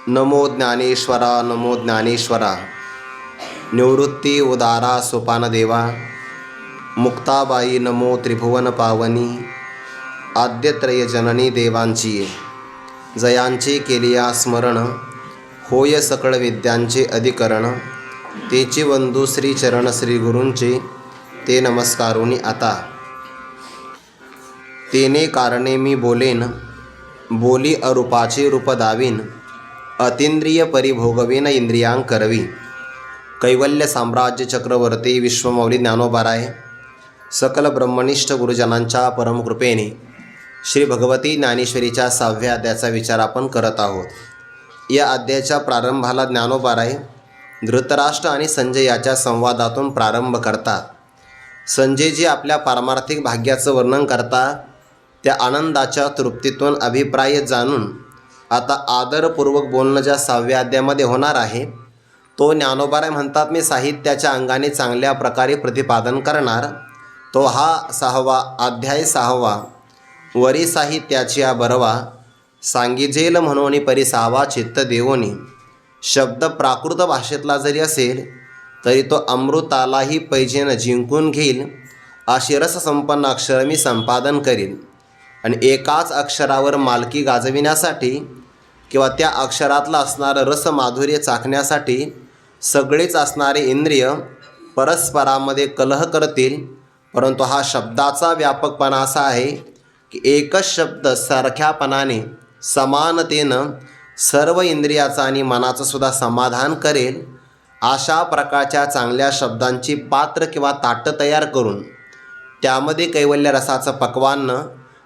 नमो ज्ञानेश्वरा नमो ज्ञानेश्वरा। निवृत्ती उदारा सोपान देवा। मुक्ताबाई नमो त्रिभुवन पावनी। आद्यत्रय जननी देवांची जयांचे केलिया स्मरण। होय सकळ विद्यांचे अधिकरण। तेची वंदू श्री चरण श्री गुरूंचे ते नमस्कारोनी आता। तेने कारणे मी बोलेन बोली अरूपाचे रूप दावीन। अतींद्रिय परिभोगवीन इंद्रियांक करवी। कैवल्य साम्राज्य चक्रवर्ती विश्वमौली ज्ञानोबाराय सकल ब्रह्मनिष्ठ गुरुजनांच्या परमकृपेने श्री भगवती ज्ञानेश्वरीच्या 6व्या अध्यायाचा विचार आपण करत आहोत। या अध्यायाच्या प्रारंभाला ज्ञानोबाराय धृतराष्ट्र आणि संजय याच्या संवादातून प्रारंभ करतात। संजयजी आपल्या पारमार्थिक भाग्याचं वर्णन करतात। त्या आनंदाच्या तृप्तीतून अभिप्राय जाणून आता आदरपूर्वक बोलणं ज्या 6व्या अध्यायामध्ये होणार आहे तो ज्ञानोबाराय म्हणतात, मी साहित्याच्या अंगाने चांगल्या प्रकारे प्रतिपादन करणार। तो हा 6वा अध्याय 6वा वरी साहित्याची बरवा सांगिजेल म्हणून परिसावा चित्त देवोनी। शब्द प्राकृत भाषेतला जरी असेल तरी तो अमृतालाही पैजेनं जिंकून घेईल अशी रससंपन्न अक्षर मी संपादन करीन। आणि एकाच अक्षरावर मालकी गाजविण्यासाठी किंवा त्या अक्षरातलं असणारं रसमाधुर्य चाखण्यासाठी सगळेच असणारे इंद्रिय परस्परामध्ये कलह करतील। परंतु हा शब्दाचा व्यापकपणा असा आहे की एकच शब्द सारख्यापणाने समानतेनं सर्व इंद्रियाचं आणि मनाचं सुद्धा समाधान करेल। अशा प्रकारच्या चांगल्या शब्दांची पात्र किंवा ताटं तयार करून त्यामध्ये कैवल्य रसाचं पक्वान्न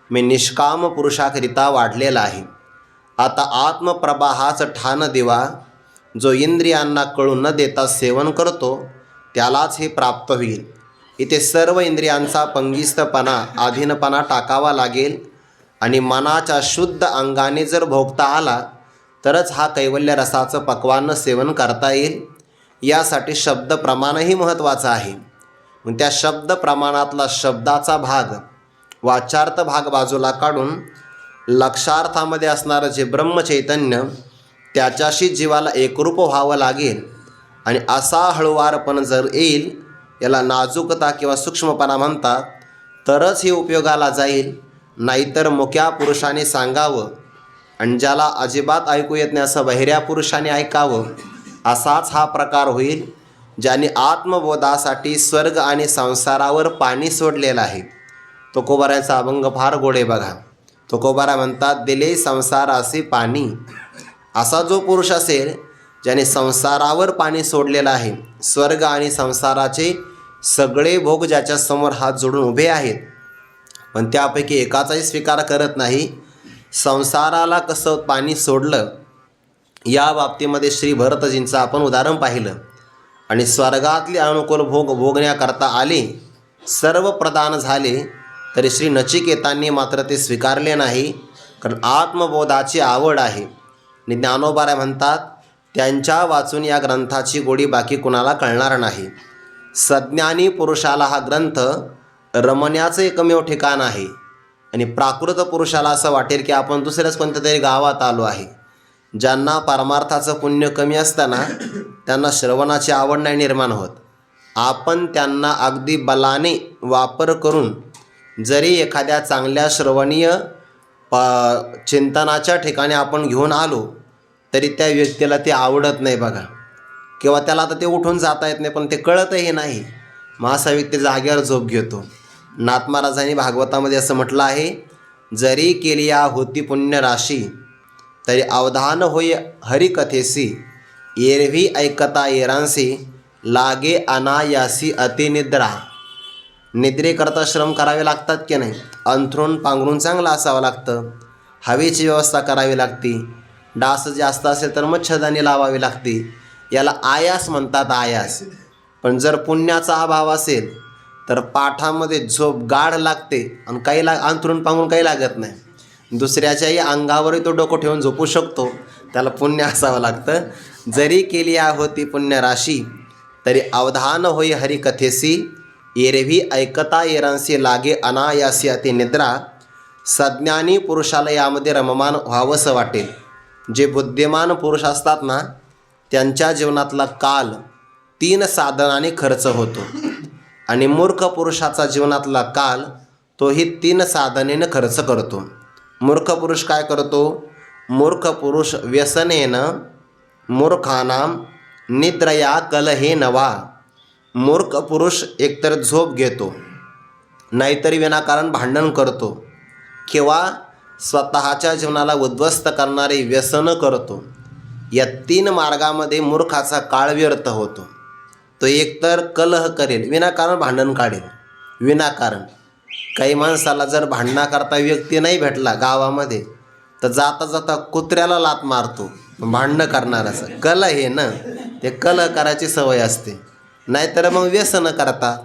मी निष्काम पुरुषाकरिता वाढलेला आहे। आता आत्मप्रभा ठाण दिवा जो इंद्रियांना कळू न देता सेवन करतो त्यालाच हे प्राप्त होईल। इथे सर्व इंद्रियांचा पंगिस्तपणा अधीनपणा टाकावा लागेल आणि मनाच्या शुद्ध अंगाने जर भोगता आला तरच हा कैवल्य रसाचं पक्वान्न सेवन करता येईल। यासाठी शब्द प्रमाणही महत्त्वाचं आहे। मग त्या शब्द प्रमाणातला शब्दाचा भाग वाचार्थ भाग बाजूला काढून लक्षार्थामध्ये असणारं जे ब्रह्मचैतन्य त्याच्याशी जीवाला एकरूप व्हावं लागेल। आणि असा हळुवारपण जर येईल, याला नाजूकता किंवा सूक्ष्मपणा म्हणतात, तरच हे उपयोगाला जाईल। नाहीतर मुक्या पुरुषाने सांगावं आणि ज्याला अजिबात ऐकू येत नाही असं बहिऱ्या पुरुषाने ऐकावं असाच हा प्रकार होईल। ज्याने आत्मबोधासाठी स्वर्ग आणि संसारावर पाणी सोडलेलं आहे। तुकोबारायांचा अभंग फार गोड आहे बघा। तुकोबारा म्हणतात, दिले संसारासी पाणी। असा जो पुरुष असेल ज्याने संसारावर पाणी सोडलेलं आहे, स्वर्ग आणि संसाराचे सगळे भोग ज्याच्यासमोर हात जोडून उभे आहेत पण त्यापैकी एकाचाही स्वीकार करत नाही, संसाराला कसं पाणी सोडलं या बाबतीमध्ये श्री भरतजींचं आपण उदाहरण पाहिलं। आणि स्वर्गातले अनुकूल भोग भोगण्याकरता आले, सर्व प्रदान झाले, तरी श्री नचिकेतांनी मात्र ते स्वीकारले नाही, कारण आत्मबोधाची आवड आहे। आणि ज्ञानोबाराय म्हणतात, त्यांच्या वाचून या ग्रंथाची गोडी बाकी कुणाला कळणार नाही। सज्ञानी पुरुषाला हा ग्रंथ रमण्याचं एकमेव ठिकाण आहे। आणि प्राकृत पुरुषाला असं वाटेल की आपण दुसऱ्याच कोणत्या तरी गावात आलो आहे। ज्यांना परमार्थाचं पुण्य कमी असताना त्यांना श्रवणाची आवड नाही निर्माण होत। आपण त्यांना अगदी बलाने वापर करून जरी एखाद्या चांगल्या श्रवणीय चिंतनाच्या ठिकाणी आपण घेऊन आलो तरी त्या व्यक्तीला ते आवडत नाही बघा, किंवा त्याला आता ते उठून जाता येत नाही, पण ते कळतही नाही। मग असा व्यक्ती जागेवर झोप घेतो। नाथ महाराजांनी भागवतामध्ये असं म्हटलं आहे, जरी केलिया होती पुण्य राशी तरी अवधान होय हरिकथेसी। एरवी ऐकता येरांसी लागे अनायासी अतिनिद्रा। निद्रेकरता श्रम करावे लागतात की नाही? अंथरूण पांघरून चांगलं असावं लागतं, हवेची व्यवस्था करावी लागते, डास जास्त असेल तर मच्छरदाणी लावावी लागते, याला आयास म्हणतात, आयास। पण जर पुण्याचा अभाव असेल तर पाठामध्ये झोप गाढ लागते आणि काही अंथरूण पांघरून काही लागत नाही। दुसऱ्याच्याही अंगावरही तो डोकं ठेवून झोपू शकतो, त्याला पुण्य असावं लागतं। जरी केलिया होती पुण्य राशी तरी अवधान होई हरिकथेसी। एरवी ऐकता येरांसी लागे अनायासी अति निद्रा। सज्ञानी पुरुषाला यामध्ये रममान व्हावंसं वाटेल। जे बुद्धिमान पुरुष असतात ना, त्यांच्या जीवनातला काल 3 साधनाने खर्च होतो आणि मूर्ख पुरुषाचा जीवनातला काल तोही 3 साधनेनं खर्च करतो. मूर्ख पुरुष काय करतो? मूर्ख पुरुष व्यसनेन मूर्खानां निद्रया कलहेन वा. मूर्ख पुरुष एकतर झोप घेतो, नाहीतरी विनाकारण भांडण करतो किंवा स्वतःच्या जीवनाला उद्ध्वस्त करणारे व्यसन करतो. या 3 मार्गामध्ये मूर्खाचा काळ व्यर्थ होतो. तो एकतर कलह करेल, विनाकारण भांडण काढेल. विनाकारण काही माणसाला जर भांडणाकरता व्यक्ती नाही भेटला गावामध्ये, तर जाता जाता कुत्र्याला लात मारतो भांडणं करणाराचं. कलह हे ना, ते कलह करायची सवय असते. नाहीतर मग व्यसनं करतात.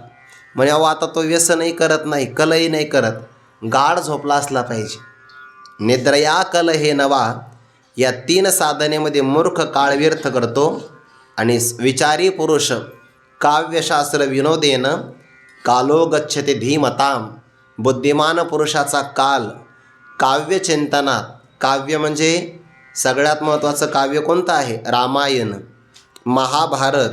म्हणजे आता तो व्यसनही करत नाही, कलही नाही करत, गाढ झोपला असला पाहिजे. निद्रया कलहेन वा. या 3 साधनेमध्ये मूर्ख काळ व्यर्थ करतो. आणि विचारी पुरुष काव्यशास्त्र विनोदेन कालो गच्छते धीमताम. बुद्धिमान पुरुषाचा काल काव्यचिंतनात. काव्य म्हणजे सगळ्यात महत्त्वाचं काव्य कोणतं आहे? रामायण, महाभारत.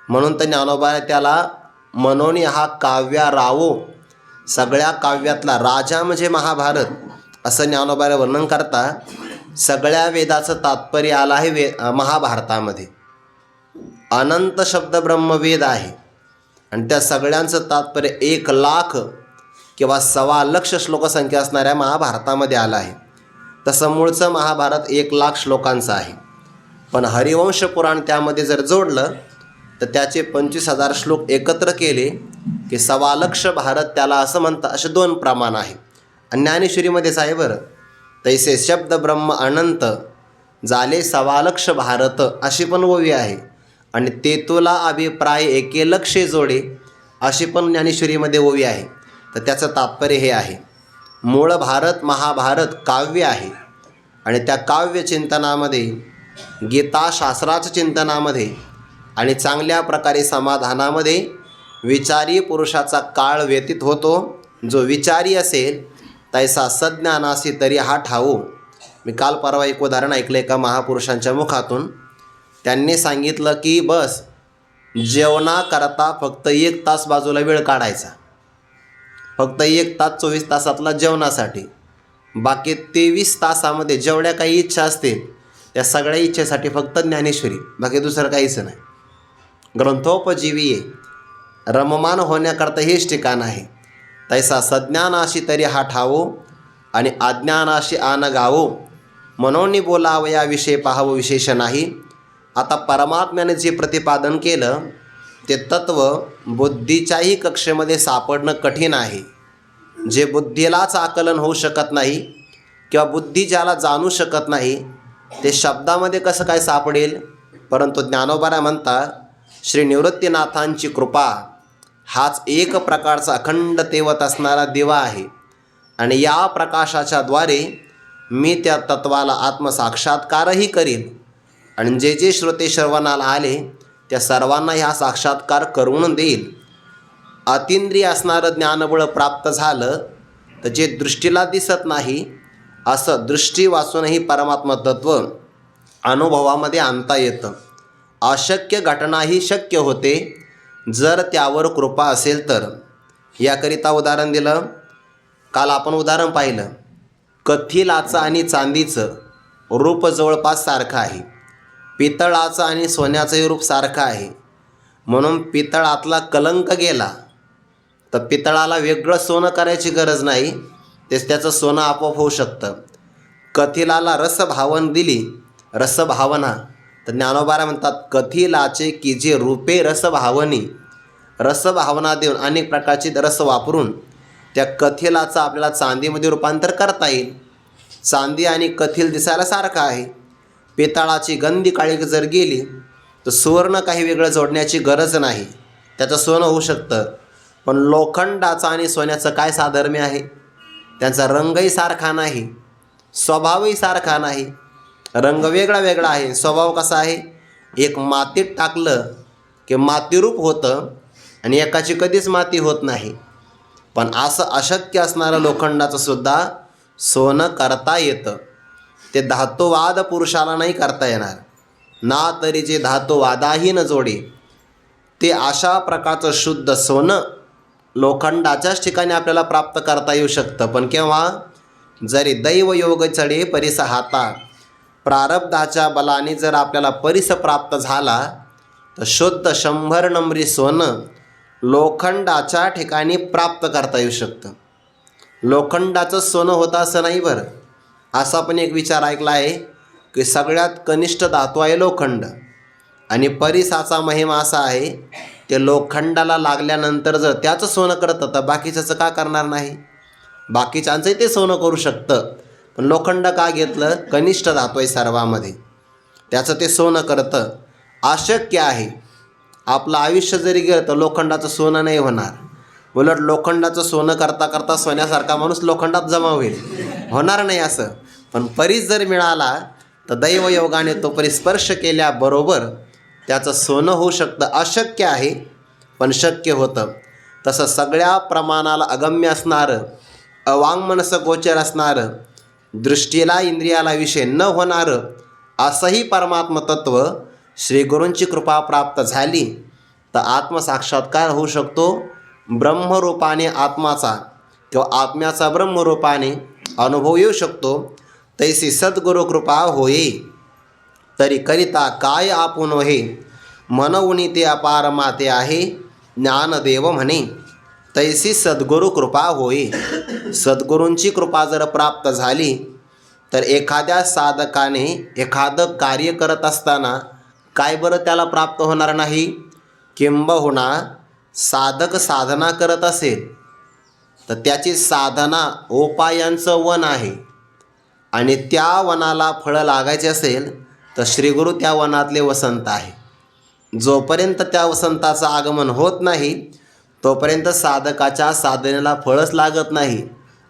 म्हणून तर ज्ञानोबा त्याला मनोनी हा काव्या रावो. सगळ्या काव्यातला राजा म्हणजे महाभारत असं ज्ञानोबाला वर्णन करता. सगळ्या वेदाचं तात्पर्य आलं आहे महाभारतामध्ये. अनंत शब्द ब्रह्मवेद आहे आणि त्या सगळ्यांचं तात्पर्य 1,00,000 किंवा 1,15,00,000 श्लोकसंख्या असणाऱ्या महाभारतामध्ये आलं आहे. तसं मूळचं महाभारत 1,00,000 श्लोकांचं आहे. पण हरिवंश पुराण त्यामध्ये जर जोडलं तर त्याचे 25,000 श्लोक एकत्र केले की 1,15,00,000 भारत त्याला असं म्हणतात. असे 2 प्रमाण आहे. आणि ज्ञानेश्वरीमध्येच आहे बरं. तैसे शब्द ब्रह्म अनंत झाले 1,15,00,000 भारत अशी पण ओवी आहे. आणि ते तुला अभिप्राय 1,00,000 जोडे अशी पण ज्ञानेश्वरीमध्ये ओवी आहे. तर त्याचं तात्पर्य हे आहे, मूळ भारत महाभारत काव्य आहे आणि त्या काव्य चिंतनामध्ये, गीताशास्त्राच्या चिंतनामध्ये आणि चांगल्या प्रकारे समाधानामध्ये विचारी पुरुषाचा काळ व्यतीत होतो. जो विचारी असेल तैसा सज्ञानासी तरी हा ठाऊ. मी काल परवा एक उदाहरण ऐकलं एका महापुरुषांच्या मुखातून. त्यांनी सांगितलं की बस जेवणाकरता फक्त 1 तास बाजूला वेळ काढायचा. फक्त 1 तास 24 तासातला जेवणासाठी. बाकी 23 तासामध्ये जेवढ्या काही इच्छा असतील त्या सगळ्या इच्छेसाठी फक्त ज्ञानेश्वरी, बाकी दुसरं काहीच नाही. ग्रंथोपजीवी रममान होण्याकरता हेच ठिकाण आहे. तैसा सज्ञानाशी तरी हा ठावो आणि अज्ञानाशी आन गावो. मनोनी बोलावया विषय पाहावं विशेष नाही. आता परमात्म्याने जे प्रतिपादन केलं ते तत्व बुद्धीच्याही कक्षेमध्ये सापडणं कठीण आहे. जे बुद्धीलाच आकलन होऊ शकत नाही किंवा बुद्धी ज्याला जाणू शकत नाही ते शब्दामध्ये कसं काय सापडेल. परंतु ज्ञानोबा म्हणतात, श्री निवृत्तीनाथांची कृपा हाच एक प्रकारचा अखंड तेवत असणारा दिवा आहे आणि या प्रकाशाच्या द्वारे मी त्या तत्वाला आत्मसाक्षात्कारही करीन. आणि जे जे श्रोते श्रवणाला आले त्या सर्वांना ह्या साक्षात्कार करून देईल. अतींद्रिय असणारं ज्ञानबळ प्राप्त झालं तर जे दृष्टीला दिसत नाही असं दृष्टी वाचूनही परमात्मा तत्व अनुभवामध्ये आणता येतं. अशक्य घटनाही शक्य होते जर त्यावर कृपा असेल तर. याकरिता उदाहरण दिलं. काल आपण उदाहरण पाहिलं. कथिलाचं आणि चांदीचं रूप जवळपास सारखं आहे. पितळाचं आणि सोन्याचंही रूप सारखं आहे. म्हणून पितळातला कलंक गेला तर पितळाला वेगळं सोनं करायची गरज नाही, तेच त्याचं सोनं आपोआप होऊ शकतं. कथिलाला रसभावन दिली, रसभावना, तर ज्ञानोबा म्हणतात कथिलाचे की जे रूपे रसभावनी. रसभावना देऊन अनेक प्रकारचे रस वापरून त्या कथिलाचं आपल्याला चांदीमध्ये रूपांतर करता येईल. चांदी आणि कथिल दिसायला सारखं आहे. पितळाची गंधी काळी जर गेली तर सुवर्ण काही वेगळं जोडण्याची गरज नाही, त्याचं सोनं होऊ शकतं. पण लोखंडाचं आणि सोन्याचं काय साधर्म्य आहे? त्यांचा रंगही सारखा नाही, स्वभावही सारखा नाही. रंग वेगळा वेगळा आहे, स्वभाव कसा आहे? एक मातीत टाकलं की मातीरूप होतं आणि एकाची कधीच माती होत नाही. पण असं अशक्य असणारं लोखंडाचं सुद्धा सोनं करता येतं. ते धातुवाद पुरुषाला नाही करता येणार. ना तरी जे धातुवादाही न जोडे ते अशा प्रकारचं शुद्ध सोनं लोखंडाच्याच ठिकाणी आपल्याला प्राप्त करता येऊ शकतं. पण केव्हा? जरी दैव योग चढे परिस हाता, प्रारब्धाच्या बलाने जर आपल्याला परिस प्राप्त झाला तर शुद्ध 100 नंबरी सोनं लोखंडाच्या ठिकाणी प्राप्त करता येऊ शकतं. लोखंडाचं सोनं होतं असं नाही बरं. असा पण एक विचार ऐकला आहे की सगळ्यात कनिष्ठ धातू आहे लोखंड आणि परिसाचा महिमा असा आहे ते लोखंडाला लागल्यानंतर जर त्याचं सोनं करतं तर बाकीच्याचं का करणार नाही? बाकीच्यांचंही ते सोनं करू शकतं, पण लोखंड का घेतलं? कनिष्ठ धातू आहे सर्वामध्ये, त्याचं ते सोनं करतं. अशक्य आहे. आपलं आयुष्य जरी गेलं तर लोखंडाचं सोनं नाही होणार. उलट लोखंडाचं सोनं करता करता सोन्यासारखा माणूस लोखंडात जमा होईल. होणार नाही असं. पण परीस जर मिळाला तर दैवयोगाने तो परिस्पर्श केल्याबरोबर त्याचं सोनं होऊ शकतं. अशक्य आहे पण शक्य होतं. तसं सगळ्या प्रमाणाला अगम्य असणारं, अवाङ्मनस गोचर असणारं, दृष्टीला इंद्रियाला विषय न होणारं असंही परमात्मतत्व श्रीगुरूंची कृपा प्राप्त झाली तर आत्मसाक्षात्कार होऊ शकतो. ब्रह्मरूपाने आत्माचा किंवा आत्म्याचा ब्रह्मरूपाने अनुभव येऊ शकतो. तैसी सद्गुरु कृपा होये तरी करिता काय आपण हे, मनवुनी ते अपार माते आहे ज्ञानदेव म्हणे. तैसी सद्गुरु कृपा होई. सद्गुरूंची कृपा जर प्राप्त झाली तर एखाद्या साधकाने एखादं कार्य करत असताना काय बरं त्याला प्राप्त होणार नाही? किंबहुना साधक साधना करत असेल तर त्याची साधना उपायांचं वन आहे आणि त्या वनाला फळं लागायचे असेल तर श्रीगुरू त्या वनातले वसंत आहे. जोपर्यंत त्या वसंताचं आगमन होत नाही तोपर्यंत साधकाच्या साधनेला फळच लागत नाही.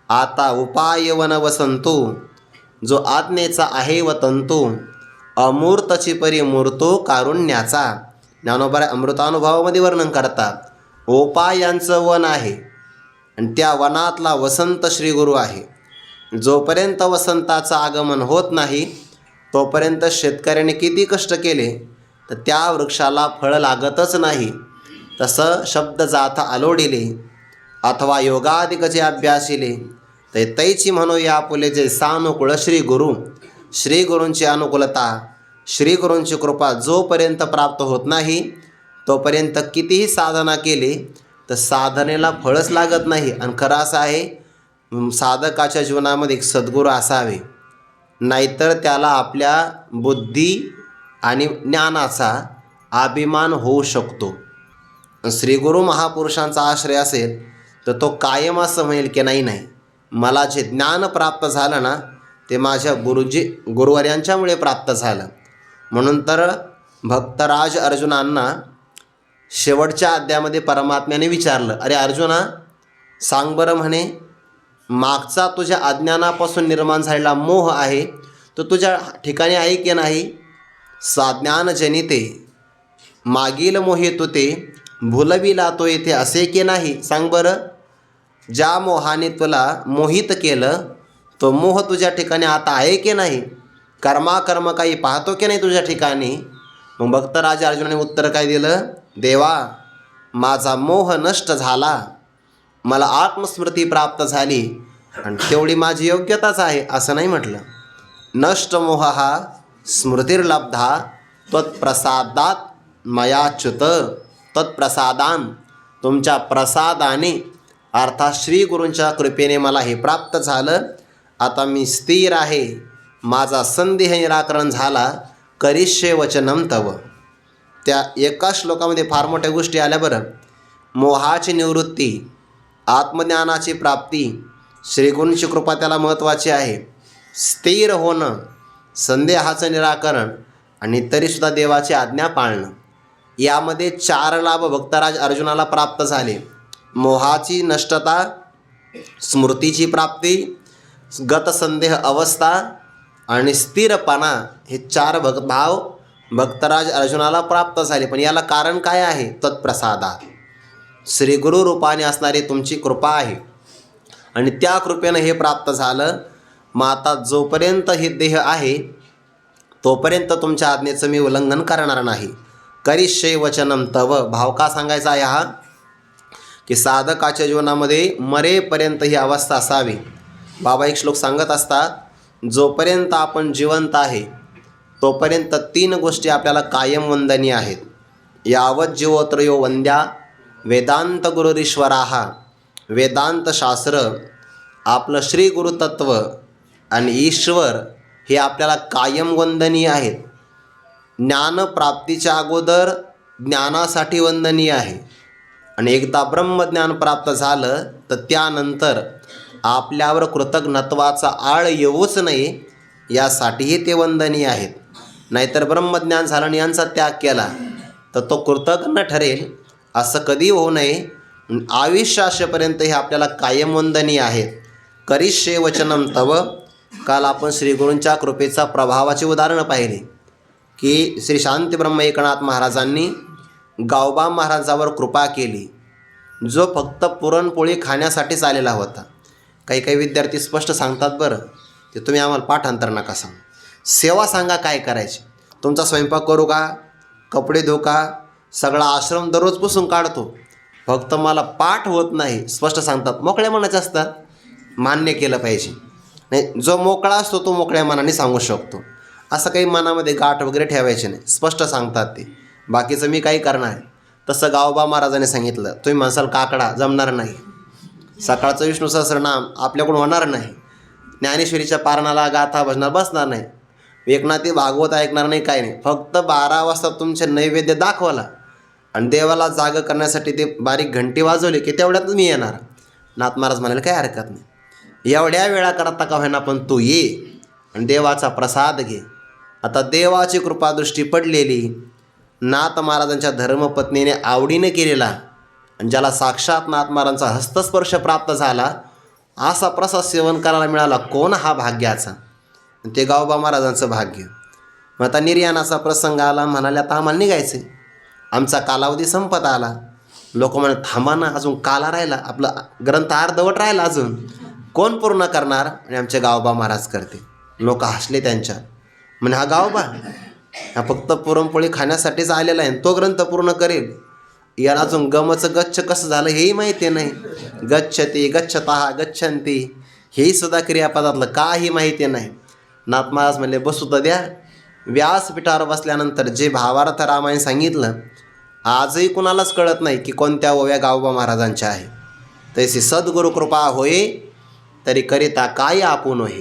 आता उपाय वन वसंतो, जो आज्ञेचा आहे वतंतो, अमूर्तची परी मूर्तो कारुण्याचा. ज्ञानोबा अमृतानुभवामध्ये वर्णन करतात. उपायांचं वन आहे आणि त्या वनातला वसंत श्रीगुरू आहे. जोपर्यंत वसंताचं आगमन होत नाही तोपर्यंत शेतकऱ्याने किती कष्ट केले तर त्या वृक्षाला फळ लागतच नाही. तसं शब्द जाथ आलोडिले अथवा योगादिकचे अभ्यासिले ते तैची म्हणू या पुले जे सानुकूळ श्रीगुरू. श्रीगुरूंची अनुकूलता, श्रीगुरूंची कृपा जोपर्यंत प्राप्त होत नाही तोपर्यंत कितीही साधना केली तर साधनेला फळच लागत नाही. आणि खरं असं आहे साधकाच्या जीवनामध्ये एक सद्गुरू असावे, नाहीतर त्याला आपल्या बुद्धी आणि ज्ञानाचा अभिमान होऊ शकतो. श्रीगुरू महापुरुषांचा आश्रय असेल तर तो कायम असं म्हणेल की नाही मला जे ज्ञान प्राप्त झालं ना ते माझ्या गुरुवर्यांच्यामुळे प्राप्त झालं. म्हणून तर भक्तराज अर्जुनांना शेवटच्या अध्यायामध्ये परमात्म्याने विचारलं, अरे अर्जुना सांग बरं म्हणे, मागचा तुझ्या अज्ञानापासून निर्माण झालेला मोह आहे तो तुझ्या ठिकाणी आहे की नाही? साज्ञान जनिते मागील मोहे तू ते भुलविला तो येथे असे की नाही? सांग बरं. ज्या मोहाने तुला मोहित केलं तो मोह तुझ्या ठिकाणी आता आहे की नाही? कर्माकर्म काही पाहतो की नाही तुझ्या ठिकाणी? मग भक्तराज अर्जुनाने उत्तर काय दिलं? देवा माझा मोह नष्ट झाला, मला आत्मस्मृती प्राप्त झाली आणि तेवढी माझी योग्यताच आहे असं नाही म्हटलं. नष्ट मोह हा स्मृतिर्लब्धा त्वत्प्रसादात मयाच्युत. तत्प्रसादान, तुमच्या प्रसादाने अर्थात श्रीगुरूंच्या कृपेने मला हे प्राप्त झालं. आता मी स्थिर आहे, माझा संदेह निराकरण झाला. करिष्ये वचनम तव. त्या एका श्लोकामध्ये फार मोठ्या गोष्टी आल्या बरं. मोहाची निवृत्ती, आत्मज्ञानाची प्राप्ती, श्रीगुरूंची कृपा त्याला महत्त्वाची आहे. स्थिर होणं, संदेहाचं निराकरण आणि तरीसुद्धा देवाची आज्ञा पाळणं, यामध्ये 4 लाभ भक्तराज अर्जुनाला प्राप्त झाले. मोहाची नष्टता, स्मृतीची प्राप्ती, गतसंदेह अवस्था आणि स्थिरपणा, हे 4 भाव भक्तराज अर्जुनाला प्राप्त झाले. पण याला कारण काय आहे? तत्प्रसादात, श्रीगुरू रूपाने असणारी तुमची कृपा आहे आणि त्या कृपेनं हे प्राप्त झालं. मग आता जोपर्यंत हे देह आहे तोपर्यंत तुमच्या आज्ञेचं मी उल्लंघन करणार नाही. करिष्ये वचनम तव. भाव का सांगायचा आहे हा, की साधकाच्या जीवनामध्ये मरेपर्यंत ही अवस्था असावी. बाबा एक श्लोक सांगत असतात, जोपर्यंत आपण जिवंत आहे तोपर्यंत 3 गोष्टी आपल्याला कायम वंदनीय आहेत. यावत जीवोत्रयो वंद्या वेदांत गुरुरीश्वराहा. वेदांत शास्त्र, आपलं श्री गुरुतत्व आणि ईश्वर हे आपल्याला कायम वंदनीय आहेत. ज्ञानप्राप्तीच्या अगोदर ज्ञानासाठी वंदनीय आहे आणि एकदा ब्रह्मज्ञान प्राप्त झालं तर त्यानंतर आपल्यावर कृतज्ञत्वाचा आळ येऊच नये यासाठीही ते वंदनीय आहेत. नाहीतर ब्रह्मज्ञान झालं आणि यांचा त्याग केला तर तो कृतज्ञ ठरेल, असं कधी होऊ नये. आयुष्यापर्यंत हे आपल्याला कायम वंदनीय आहेत. करिष्ये वचनम तव. काल आपण श्रीगुरूंच्या कृपेचा प्रभावाचे उदाहरण पाहिले की श्री शांती ब्रह्म एकनाथ महाराजांनी गावबा महाराजावर कृपा केली, जो फक्त पुरणपोळी खाण्यासाठीच आलेला होता. काही काही विद्यार्थी स्पष्ट सांगतात, बरं ते तुम्ही आम्हाला पाठांतर नका सांग, सेवा सांगा काय करायची. तुमचा स्वयंपाक करू का, कपडे धुऊ का, सगळा आश्रम दररोज पुसून काढतो, फक्त मला पाठ होत नाही. स्पष्ट सांगतात. मोकळ्या मनाचे असतात, मान्य केलं पाहिजे. नाही, जो मोकळा असतो तो मोकळ्या मनाने सांगू शकतो. असं काही मनामध्ये गाठ वगैरे ठेवायचे नाही, स्पष्ट सांगतात ते. बाकीचं मी काही करणार आहे. तसं गावबा महाराजांनी सांगितलं, तुम्ही म्हणसाल काकडा जमणार नाही, सकाळचं विष्णू सहस्रनाम आपल्याकडून होणार नाही, ज्ञानेश्वरीच्या पारणाला गाथा भजनाला बसणार नाही, एकनाथी भागवत ऐकणार नाही, काय नाही. फक्त 12 वाजता तुमचे नैवेद्य दाखवला आणि देवाला जाग करण्यासाठी ते बारीक घंटी वाजवली की तेवढ्यात मी येणार. नाथ महाराज म्हणाले काय हरकत नाही, एवढ्या वेळा करता का होईना पण तू ये आणि देवाचा प्रसाद घे. आता देवाची कृपादृष्टी पडलेली, नाथ महाराजांच्या धर्मपत्नीने आवडीने केलेला आणि ज्याला साक्षात नाथ महाराजांचा हस्तस्पर्श प्राप्त झाला असा प्रसाद सेवन करायला मिळाला, कोण हा भाग्याचा. ते गावबा महाराजांचं भाग्य. मग आता निर्याणाचा प्रसंग आला, म्हणाले आता आम्हाला निघायचे, आमचा कालावधी संपत आला. लोक म्हणे थांबा ना, अजून काला राहिला, आपला ग्रंथ अर्धवट राहिला, अजून कोण पूर्ण करणार. आणि आमचे गावबा महाराज करते. लोक हसले त्यांच्या, म्हणे हा गावबा हा फक्त पुरणपोळी खाण्यासाठीच आलेला आहे, तो ग्रंथ पूर्ण करेल. याला अजून गमचं गच्छ कसं झालं हेही माहिती नाही. गच्छती गच्छतः गच्छन्ती हेही सुद्धा क्रियापदातलं काही माहिती नाही. नाथ महाराज म्हणले बसू तर द्या. व्यासपीठावर बसल्यानंतर जे भावार्थ रामायण सांगितलं आजही कुणालाच कळत नाही की कोणत्या ओव्या गावबा महाराजांच्या आहे. तशी सद्गुरु कृपा होय तरी करिता काय आपण होय.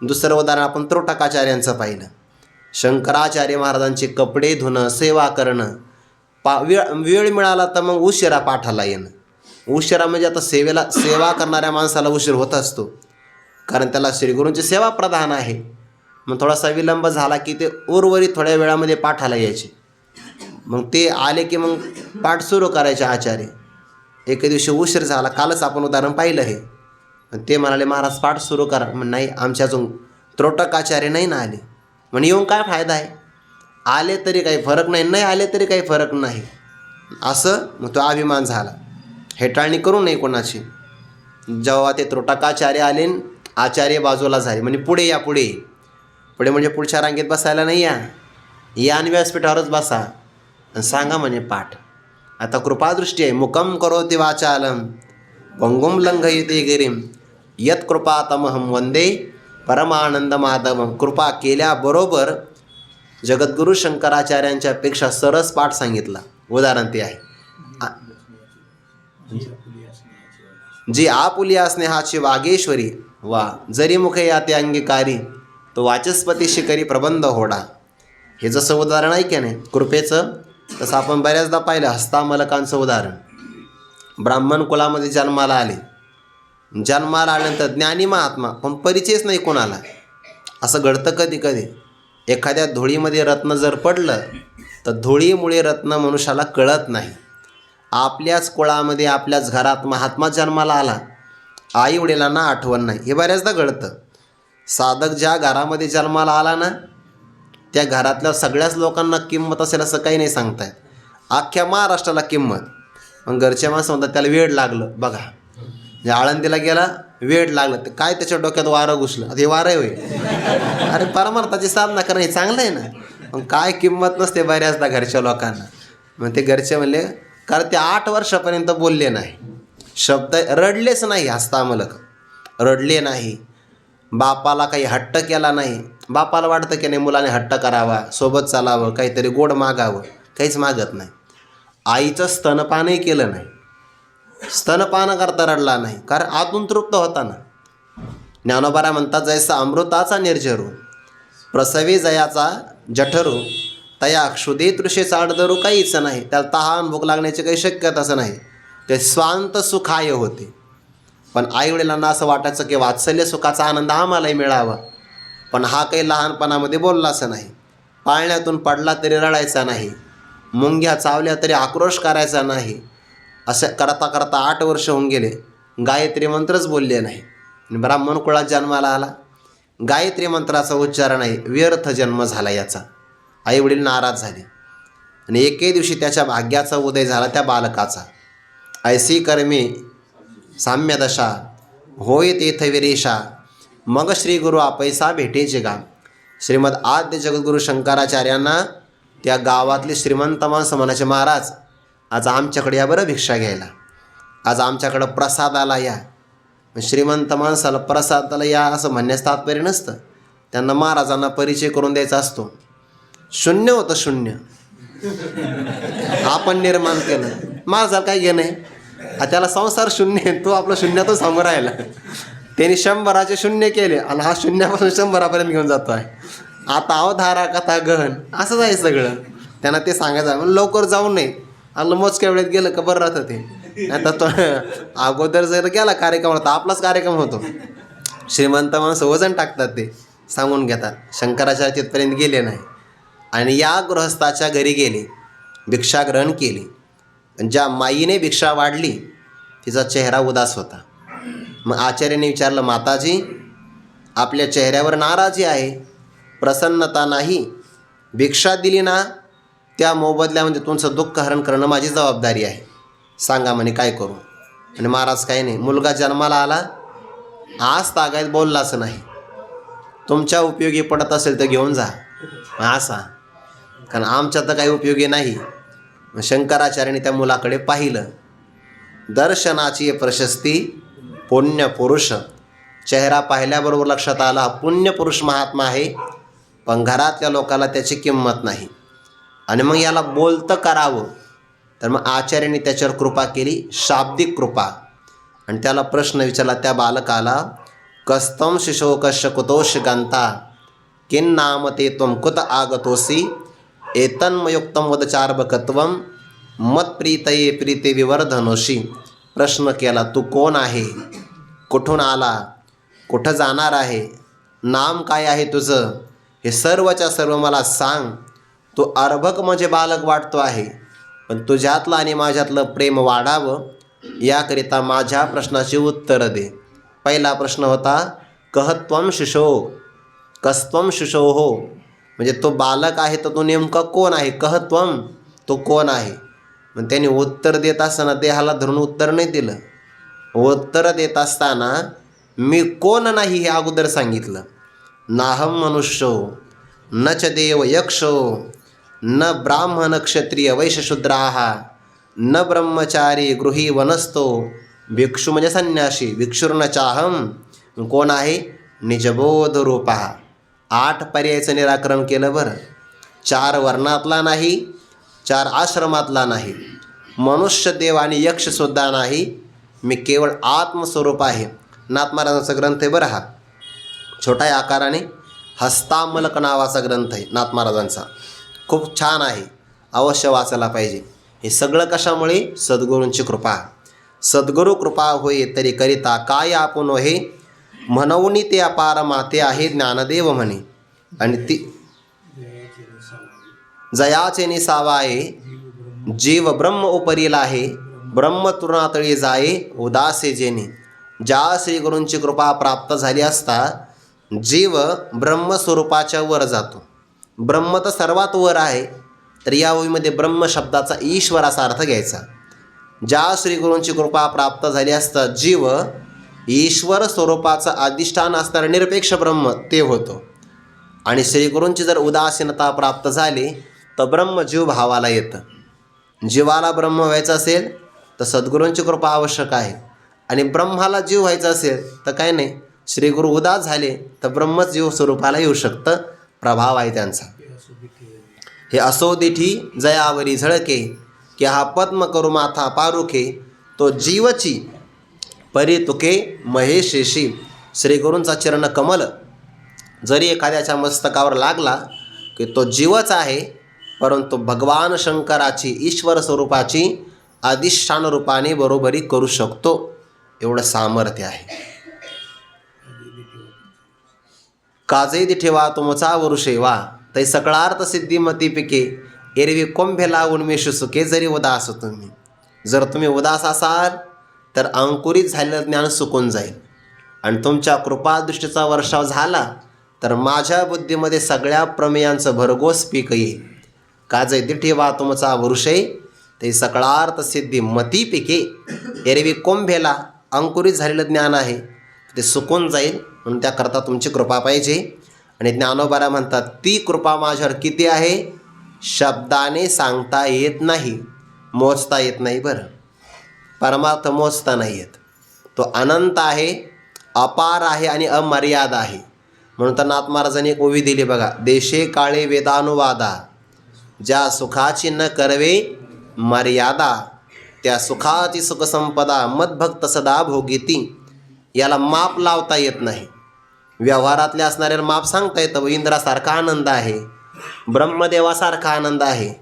दुसरं उदाहरण आपण त्रोटकाचार्यांचं पाहिलं. शंकराचार्य महाराजांचे कपडे धुणं, सेवा करणं, वेळ मिळाला तर मग उशिरा पाठाला येणं. उशिरा म्हणजे आता सेवा करणाऱ्या माणसाला उशीर होत असतो, कारण त्याला श्रीगुरूंची सेवा प्रधान आहे. मग थोडासा विलंब झाला की ते उर्वरित थोड्या वेळामध्ये पाठाला यायचे. मग ते आले की मग पाठ सुरू करायचे आचार्य. एके दिवशी उशीर झाला, कालच आपण उदाहरण पाहिलं हे. ते म्हणाले महाराज पाठ सुरू करा. मग नाही, आमच्या अजून त्रोटकाचार्य नाही ना आले. म्हणे येऊन काय फायदा आहे, आले तरी काही फरक नाही, नाही आले तरी काही फरक नाही. असं मग तो अभिमान झाला. हेटाळणी करू नये कोणाची. जेव्हा ते त्रोटकाचार्य आले, आचार्य बाजूला झाले, म्हणजे पुढे या, पुढे पुढे म्हणजे पुढच्या रांगेत बसायला नाही, या आणि व्यासपीठावरच बसा आणि सांगा म्हणे पाठ. आता कृपादृष्टी आहे. मुकम करोति वाचालम पंगुम लंघयते गिरिम यत कृपातमहं वंदे परमानंद माधवम. कृपा केल्याबरोबर जगद्गुरू शंकराचार्यांच्या पेक्षा सरस पाठ सांगितला. उदाहरण ते आहे, जी आपुलिया स्नेहाची वागेश्वरी वा जरी मुखे याते अंगीकारी तो वाचस्पती शिकरी प्रबंध होडा. हे जसं उदाहरण आहे की नाही कृपेचं, तसं आपण बऱ्याचदा पाहिलं हस्तामलकांचं उदाहरण. ब्राह्मण कुलामध्ये जन्माला आले, जन्माला आल्यानंतर ज्ञानी महात्मा पण परिचयच नाही कोणाला. असं घडतं कधी कधी. एखाद्या धुळीमध्ये रत्न जर पडलं तर धुळीमुळे रत्न मनुष्याला कळत नाही. आपल्याच कुळामध्ये आपल्याच घरात महात्मा जन्माला आला, आई वडिलांना आठवण नाही. हे बऱ्याचदा घडतं. साधक ज्या घरामध्ये जन्माला आला ना त्या घरातल्या सगळ्याच लोकांना किंमत असेल असं काही नाही सांगता येत. अख्ख्या महाराष्ट्राला किंमत. मग घरच्या माणसं म्हणतात त्याला वेळ लागलं. बघा म्हणजे आळंदीला गेला, वेळ लागला, तर काय त्याच्या डोक्यात वारं घुसलं, आता हे वारं होय. अरे परमार्थाची साधना करणं हे चांगलं आहे ना. मग काय किंमत नसते बऱ्याचदा घरच्या लोकांना. मग ते घरचे म्हणले, कारण ते 8 वर्षापर्यंत बोलले नाही, शब्द रडलेच नाही, हस्तामलक रडले नाही, बापाला काही हट्ट केला नाही. बापाला वाटतं की नाही मुलाने हट्ट करावा, सोबत चालावं, काहीतरी गोड मागावं, काहीच मागत नाही. आईचं स्तनपानही केलं नाही, स्तनपान करता रडला नाही, कारण आतून तृप्त होता ना. ज्ञानोबारा म्हणतात, जैसा अमृताचा निर्जरू प्रसवी जयाचा जठरू, तया क्षुदे तृषे चाडदरू काहीच नाही. त्याला तहान भूक लागण्याची काही शक्यताच नाही, ते स्वांत सुखाय होते. पण आईवडिलांना असं वाटायचं की वात्सल्य सुखाचा आनंद आम्हालाही मिळावा. पण हा काही लहानपणामध्ये बोललाच नाही, पाळण्यातून पडला तरी रडायचा नाही, मुंग्या चावल्या तरी आक्रोश करायचा नाही. असं करता करता 8 वर्ष होऊन गेले, गायत्री मंत्रच बोलले नाही. ब्राह्मण कुळात जन्माला आला, गायत्री मंत्राचा उच्चार नाही, व्यर्थ जन्म झाला याचा. आईवडील नाराज झाले आणि एके दिवशी त्याच्या भाग्याचा उदय झाला त्या बालकाचा. ऐसी कर्मी साम्यदशा होय तेथ विरेशा, मग श्री गुरु आपैसा भेटेचे गा. श्रीमद आद्य जगद्गुरू शंकराचार्यांना त्या गावातले श्रीमंत माणसं म्हणायचे, महाराज आज आमच्याकडे या बरं भिक्षा घ्यायला, आज आमच्याकडं प्रसादाला या. श्रीमंत माणसाला प्रसादाला या असं म्हणण्यास तात्पर्य नसतं, त्यांना महाराजांना परिचय करून द्यायचा असतो. शून्य होतं, शून्य आपण निर्माण केलं, महाराजाला काय घेणं आहे, त्याला संसार शून्य आहे, तो आपलं शून्यातून समोर राहिला. त्यांनी 100चे शून्य केले आणि हा शून्यापासून 100पर्यंत घेऊन जातो आहे. आता अवधारा कथा गहन असंच आहे सगळं. त्यांना ते सांगायचं आहे, लवकर जाऊ नये, आणि मोजक्या वेळेत गेलं का बरं राहतं ते. नाही तर तो अगोदर जर गेला कार्यक्रम तर आपलाच कार्यक्रम होतो. श्रीमंत माणसं वजन टाकतात, ते सांगून घेतात. शंकराचार्य तिथपर्यंत गेले नाही आणि या गृहस्थाच्या घरी गेले, भिक्षा ग्रहण केली. ज्या माईने भिक्षा वाढली तिचा चेहरा उदास होता. मग आचार्याने विचारलं, माताजी आपल्या चेहऱ्यावर नाराजी आहे, प्रसन्नता नाही, भिक्षा दिली ना त्या मोबदल्यामध्ये तुमचं दुःख हरण करणं माझी जबाबदारी आहे, सांगा म्हणे काय करू. आणि महाराज काही नाही, मुलगा जन्माला आला, आज तागायत बोललाच नाही, तुमच्या उपयोगी पडत असेल तर घेऊन जा असा, कारण आमच्या तर काही उपयोगी नाही. शंकराचार्याने त्या मुलाकडे पाहिलं, दर्शनाची प्रशस्ती पुण्यपुरुष. चेहरा पाहिल्याबरोबर लक्षात आला हा पुण्यपुरुष महात्मा आहे, पण घरातल्या लोकांना त्याची किंमत नाही. आणि मग याला बोलतं करावं, तर मग आचार्याने त्याच्यावर कृपा केली, शाब्दिक कृपा. आणि त्याला प्रश्न विचारला त्या बालकाला, कस्तम शिशो कश्य कुतोष गंता किन नाम ते त्वं कुत आगतोसी एतन्मयुक्तम वदचार्बकत्वम मत्प्रीतये प्रीते विवर्धनोशी. प्रश्न केला, तू कोण आहे, कुठून आला, कुठं जाणार आहे, नाम काय आहे तुझं, हे सर्वच्या सर्व मला सांग. तू अर्भक म्हणजे बालक वाटतो आहे, पण तुझ्यातलं आणि माझ्यातलं प्रेम वाढावं याकरिता माझ्या प्रश्नाची उत्तरं दे. पहिला प्रश्न होता, कहत्वम शिशो, कस्त्वम शिशो हो, म्हणजे तो बालक आहे तर तो नेमका कोण आहे, कहत्वम तो कोण आहे. मग त्यांनी उत्तर देत असताना देहाला धरून उत्तर नाही दिलं. उत्तर देत असताना मी कोण नाही हे अगोदर सांगितलं. नाहम मनुष्यो न च देव यक्षो न ब्राह्मण क्षत्रिय वैश्यशूद्राः न ब्रह्मचारी गृही वनस्तो. भिक्षू म्हणजे संन्यासी, भिक्षुर्न चाहम कोण आहे, निजबोध रूपा. 8 पर्यायाचं निराकरण केलं बरं. 4 वर्णातला नाही, 4 आश्रमातला नाही, मनुष्य देव आणि यक्षसुद्धा नाही, मी केवळ आत्मस्वरूप आहे. नाथ महाराजांचा ग्रंथ आहे बरं हा, छोटा आहे आकाराने, हस्तामलक नावाचा ग्रंथ आहे नाथ महाराजांचा, खूप छान आहे, अवश्य वाचायला पाहिजे. हे सगळं कशामुळे, सद्गुरूंची कृपा. सद्गुरू कृपा होय तरी करिता काय आपण हे, म्हणून ते अपार माते आहे ज्ञानदेव म्हणे. आणि ती जयाचे निसावाये जीव ब्रह्म उपरीला आहे, ब्रह्म तृणातळी जाये उदासे जेणे. ज्या श्रीगुरूंची कृपा प्राप्त झाली असता जीव ब्रह्मस्वरूपाच्या वर जातो. ब्रह्म तर सर्वात वर आहे, तर या ओळीमध्ये ब्रह्म शब्दाचा ईश्वर असा अर्थ घ्यायचा. ज्या श्रीगुरूंची कृपा प्राप्त झाली असता जीव ईश्वर स्वरूपाचं अधिष्ठान असणारं निरपेक्ष ब्रह्म ते होतं. आणि श्रीगुरूंची जर उदासीनता प्राप्त झाली तर ब्रह्म जीव भावाला येतं. जीवाला ब्रह्म व्हायचं असेल तर सद्गुरूंची कृपा आवश्यक आहे. आणि ब्रह्माला जीव व्हायचं असेल तर काय नाही, श्रीगुरू उदास झाले तर ब्रह्मच जीव स्वरूपाला येऊ शकतं. प्रभाव आहे त्यांचा. हे असो दिठी जयावरी झळके, की हा पद्म करू माथा पारुखे, तो जीवची परितुके महेशेशी. श्रीगुरूंचा चरण कमल जरी एखाद्याच्या मस्तकावर लागला की तो जीवच आहे, परंतु भगवान शंकराची ईश्वर स्वरूपाची अधिष्ठान रूपाने बरोबरी करू शकतो, एवढं सामर्थ्य आहे. काजे दिठेवा तुमचा वरुषेवा, तै सकळार्थ सिद्धी मती पिके, एरवी कोंभेला उन्मेष सुखे जरी उदास तुम्ही. जर तुम्ही उदास असाल तर अंकुरित झालेलं ज्ञान सुकून जाईल. आणि तुमच्या कृपादृष्टीचा वर्षाव झाला तर माझ्या बुद्धीमध्ये सगळ्या प्रमेयांचं भरघोस पीक येईल. काजे दिठेवा तुमचा वरुषे, ते सकळार्थ सिद्धी मती पिके, एरवी कोंभेला अंकुरित झालेलं ज्ञान आहे ते सुकून जाईल. म्हणून त्याकरता तुमची कृपा पाहिजे. आणि ज्ञानोबाला म्हणतात, ती कृपा माझ्यावर किती आहे शब्दाने सांगता येत नाही, मोजता येत नाही. बरं, परमार्थ मोजता नाही येत. तो अनंत आहे, अपार आहे आणि अमर्याद आहे. म्हणून तर नाथ महाराजांनी एक ओवी दिली बघा, देशे काळे वेदानुवादा, ज्या सुखाची न करवे मर्यादा, त्या सुखाची सुखसंपदा मदभक्त सदा भोगीती. याला माप लावता येत नाही. व्यवहारातल्या असणाऱ्याला माप सांगता येतं, इंद्रासारखा आनंद आहे, ब्रह्मदेवासारखा आनंद आहे,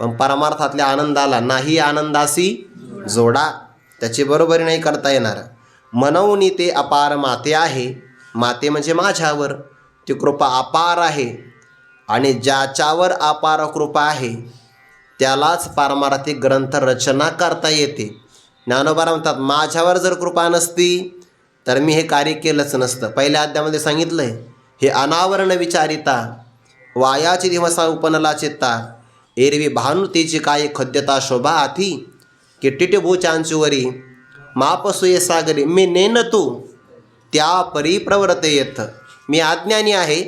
पण परमार्थातल्या आनंदाला नाही आनंदासी जोडा, त्याची बरोबरी नाही करता येणार. म्हणून ते अपार माते आहे. माते म्हणजे माझ्यावर ती कृपा अपार आहे. आणि ज्याच्यावर अपार कृपा आहे त्यालाच पारमार्थिक ग्रंथ रचना करता येते. ज्ञानोबा म्हणतात, माझ्यावर जर कृपा नसती तर मी हे कार्य केलंच नसतं. पहिल्या अध्यायामध्ये सांगितलं आहे, हे अनावरण विचारिता, वायाची दिवसा उपनला चित्ता, एरवी भानुतेची काय खद्यता शोभा आथी, की टिटभूचांचुवरी मापसुये सागरी, मी नेन तू त्या परी प्रवृत्त येत. मी अज्ञानी आहे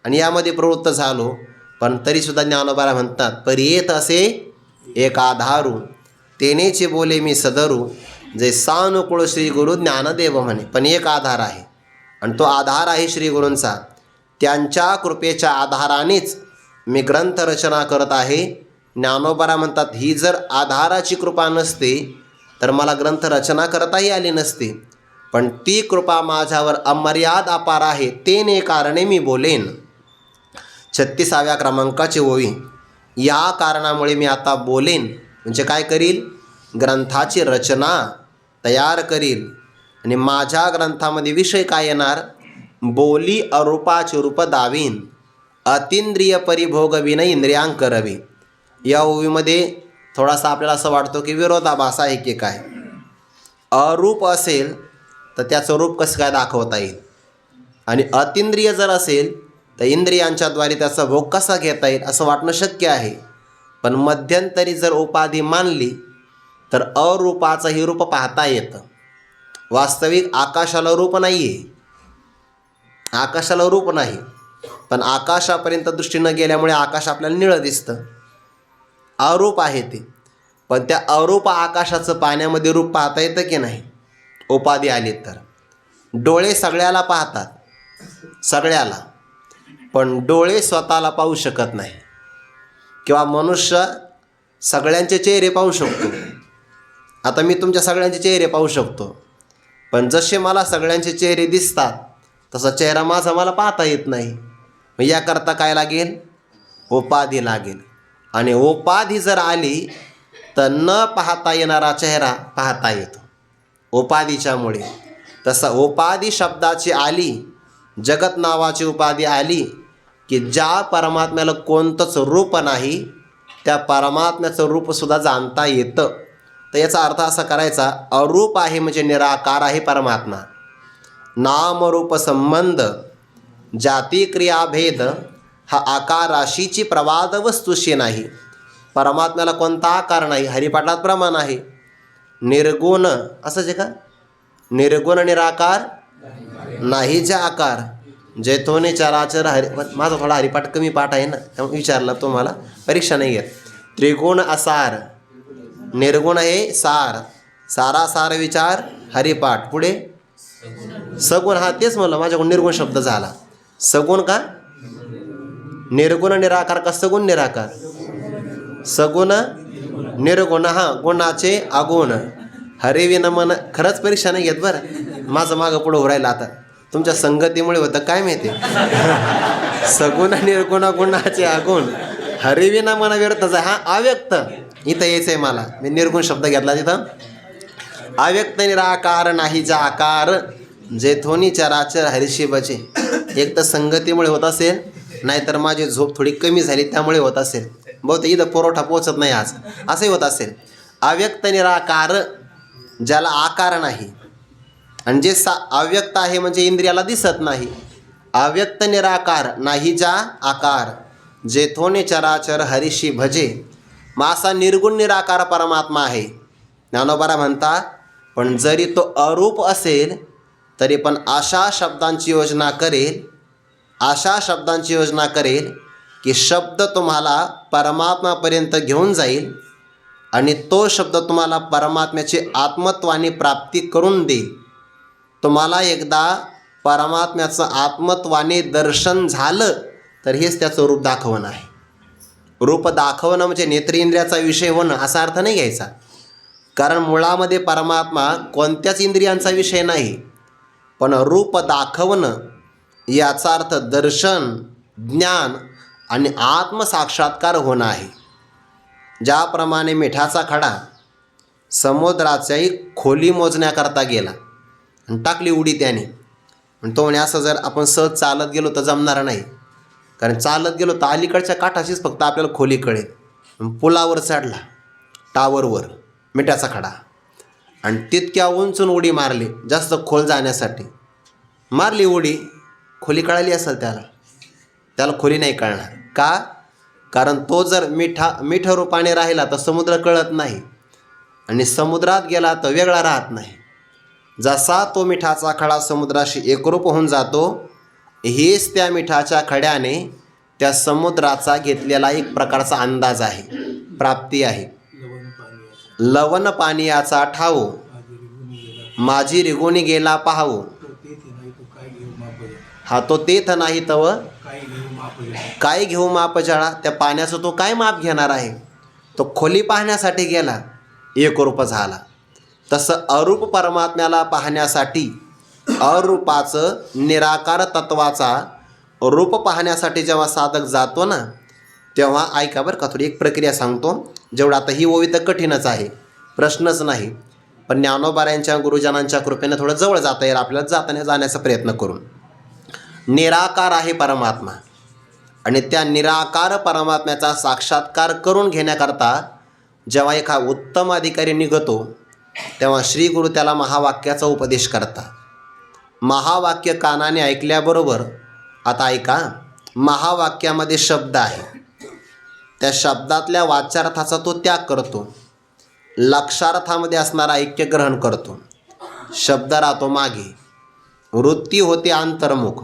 आणि यामध्ये प्रवृत्त झालो, पण तरीसुद्धा ज्ञानोबाला म्हणतात, परी येत असे एक आधारू, तेनेचे बोले मी सदरू, जे सानुकूळ श्री गुरु ज्ञानदेव म्हणे. पण एक आधार आहे आणि तो आधार आहे श्रीगुरूंचा. त्यांच्या कृपेच्या आधारानेच मी ग्रंथ रचना करत आहे. ज्ञानोबा म्हणतात, ही जर आधाराची कृपा नसते तर मला ग्रंथ रचना करताही आली नसती. पण ती कृपा माझ्यावर अमर्याद अपार आहे, तेने कारणे मी बोलेन. 36व्या क्रमांकाची ओवी. या कारणामुळे मी आता बोलेन, म्हणजे काय करील, ग्रंथाची रचना तयार करील. आणि माझ्या ग्रंथामध्ये विषय काय येणार, बोली अरूपाचे रूप दावीन, अतिंद्रिय परिभोग विन इंद्रियांक करवी. या ओवीमध्ये थोडासा आपल्याला असं वाटतो की विरोधाभास आहे की काय. अरूप असेल तर त्याचं रूप कसं काय दाखवता येईल, आणि अतिंद्रिय जर असेल तर इंद्रियांच्याद्वारे त्याचा भोग कसा घेता येईल असं वाटणं शक्य आहे. पण मध्यंतरी जर उपाधी मानली तर अरूपाचंही रूप पाहता येतं. वास्तविक आकाशाला रूप नाही आहे, आकाशाला रूप नाही, पण आकाशापर्यंत दृष्टी न गेल्यामुळे आकाश आपल्याला निळं दिसतं, अरूप आहे ते. पण त्या अरूप आकाशाचं पाण्यामध्ये रूप पाहता येतं की नाही, उपाधी आली तर. डोळे सगळ्याला पाहतात, सगळ्याला, पण डोळे स्वतःला पाहू शकत नाही. किंवा मनुष्य सगळ्यांचे चेहरे पाहू शकतो. आता मी तुमच्या सगळ्यांचे चेहरे पाहू शकतो, पण जसे मला सगळ्यांचे चेहरे दिसतात तसा चेहरा माझा मला पाहता येत नाही. मग याकरता काय लागेल, उपाधी लागेल. आणि उपाधी जर आली तर न पाहता येणारा चेहरा पाहता येतो उपाधीच्यामुळे. तसं उपाधी शब्दाची आली, जगत नावाची उपाधी आली की ज्या परमात्म्याला कोणतंच रूप नाही त्या परमात्म्याचं रूपसुद्धा जाणता येतं. तर याचा अर्थ असा करायचा, अरूप आहे म्हणजे निराकार आहे परमात्मा. नामरूप संबंध जाती क्रियाभेद हा आकाराशीची प्रवाद वस्तूशी नाही. परमात्म्याला कोणता आकार नाही, हरिपाठात प्रमाण आहे. निर्गुण असंच आहे का? निर्गुण निराकार नाहीचा आकार जैथोने चराचर हरि. माझा थोडा हरिपाठ कमी पाठ आहे ना, त्यामुळे विचारला तुम्हाला, परीक्षा नाही घेत. त्रिगुण असार, निर्गुण आहे सार, सारासार विचार हरिपाठ. पुढे सगुण, हा तेच म्हणलं माझ्याकडून निर्गुण शब्द झाला. सगुण का? निर्गुण निराकार का सगुण निराकार? सगुण निर्गुण, हा गुणाचे अगुण. हरिविन मन. खरंच परीक्षा नाही घेत बरं, माझं मागं पुढं उरायला आता तुमच्या संगतीमुळे होतं काय माहिती. सगुण निर्गुण गुणाचे अगुण हरिविना मन व्यर्थ जाय. हा अव्यक्त इथं यायचं आहे मला, मी निर्गुण शब्द घेतला तिथं. अव्यक्त निराकार नाहीचा आकार जेथोनी चराचर हरिशी बचे. एक तर संगतीमुळे होत असेल, नाहीतर माझी झोप थोडी कमी झाली त्यामुळे होत असेल. बहुतेक इथं पुरवठा पोचत नाही आज, असंही होत असेल. अव्यक्त निराकार ज्याला आकार नाही, आणि जे अव्यक्त आहे म्हणजे इंद्रियाला दिसत नाही. अव्यक्त निराकार नाहीचा आकार जेथोने चराचर हरिशी भजे. मग असा निर्गुण निराकार परमात्मा आहे. ज्ञानोबा म्हणता, पण जरी तो अरूप असेल तरी पण अशा शब्दांची योजना करेल, अशा शब्दांची योजना करेल की शब्द तुम्हाला परमात्मापर्यंत घेऊन जाईल आणि तो शब्द तुम्हाला परमात्म्याची आत्मत्वाने प्राप्ती करून देईल. तुम्हाला एकदा परमात्म्याचं आत्मत्वाने दर्शन झालं तर हेच त्याचं रूप दाखवणं आहे. रूप दाखवणं म्हणजे नेत्रेंद्रियाचा विषय होणं असा अर्थ नाही घ्यायचा, कारण मुळामध्ये परमात्मा कोणत्याच इंद्रियांचा विषय नाही. पण रूप दाखवणं याचा अर्थ दर्शन, ज्ञान आणि आत्मसाक्षात्कार होणं आहे. ज्याप्रमाणे मिठाचा खडा समुद्राच्याही खोली मोजण्याकरता गेला आणि टाकली उडी त्याने, आणि तो म्हणे असं जर आपण सहज चालत गेलो तर जमणार नाही, कारण चालत गेलो तर अलीकडच्या काठाशीच फक्त आपल्याला खोली कळेल. पुलावर चढला, टावरवर मिठाचा खडा, आणि तितक्या उंचून उडी मारली जास्त खोल जाण्यासाठी. मारली उडी, खोली कळाली असेल त्याला खोली नाही कळणार. का? कारण तो जर मिठ रूपाने राहिला तर समुद्र कळत नाही, आणि समुद्रात गेला तर वेगळा राहत नाही. जसा तो मिठाचा खडा समुद्राशी एकरूप होऊन जातो, हेच त्या मिठाच्या खड्याने त्या समुद्राचा घेतलेला एक प्रकारचा अंदाज आहे, प्राप्ती आहे. लवण पानियाचा ठाऊ माझी रिगुणी गेला पाहावू. हा तो तेथ नाही तव काय घेऊ माप जळा. त्या पाण्याचं तो काय माप घेणार आहे? तो खोली पाहण्यासाठी गेला, एकरूप झाला. तसं अरूप परमात्म्याला पाहण्यासाठी, अरूपाचं निराकार तत्वाचा रूप पाहण्यासाठी जेव्हा साधक जातो ना, तेव्हा ऐका बरं का, थोडी एक प्रक्रिया सांगतो. जेवढं आता ही ओवी तर कठीणच आहे, प्रश्नच नाही, पण ज्ञानोबाऱ्यांच्या गुरुजनांच्या कृपेनं थोडं जवळ जाता येईल आपल्याला, जाण्याचा प्रयत्न करून. निराकार आहे परमात्मा, आणि त्या निराकार परमात्म्याचा साक्षात्कार करून घेण्याकरता जेव्हा एका उत्तम अधिकारी निघतो, तेव्हा श्री गुरु त्याला महावाक्याचा उपदेश करतात. महावाक्य कानाने ऐकल्याबरोबर, आता ऐका, महावाक्यामध्ये शब्द आहे, त्या शब्दातल्या वाच्यार्थाचा तो त्याग करतो, लक्षार्थामध्ये असणारा ऐक्य ग्रहण करतो. शब्द राहतो मागे, वृत्ती होते अंतर्मुख,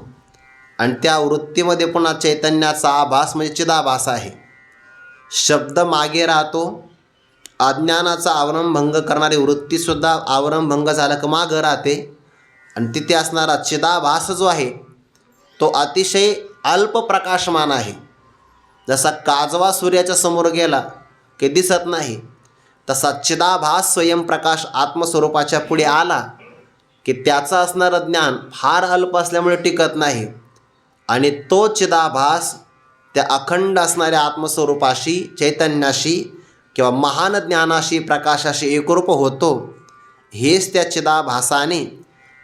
आणि त्या वृत्तीमध्ये पुन्हा चैतन्याचा आभास म्हणजे चिदाभास आहे. शब्द मागे राहतो, अज्ञानाचा आवरणभंग करणारी वृत्तीसुद्धा आवरणभंग झालं की मागं राहते, आणि तिथे असणारा चिदाभास जो आहे तो अतिशय अल्प प्रकाशमान आहे. जसा काजवा सूर्याच्या समोर गेला की दिसत नाही, तसा चिदाभास स्वयंप्रकाश आत्मस्वरूपाच्या पुढे आला की त्याचं असणारं ज्ञान फार अल्प असल्यामुळे टिकत नाही, आणि तो चिदाभास त्या अखंड असणाऱ्या आत्मस्वरूपाशी, चैतन्याशी किंवा महान ज्ञानाशी, प्रकाशाशी एकरूप होतो. हेच त्या चिदाभासाने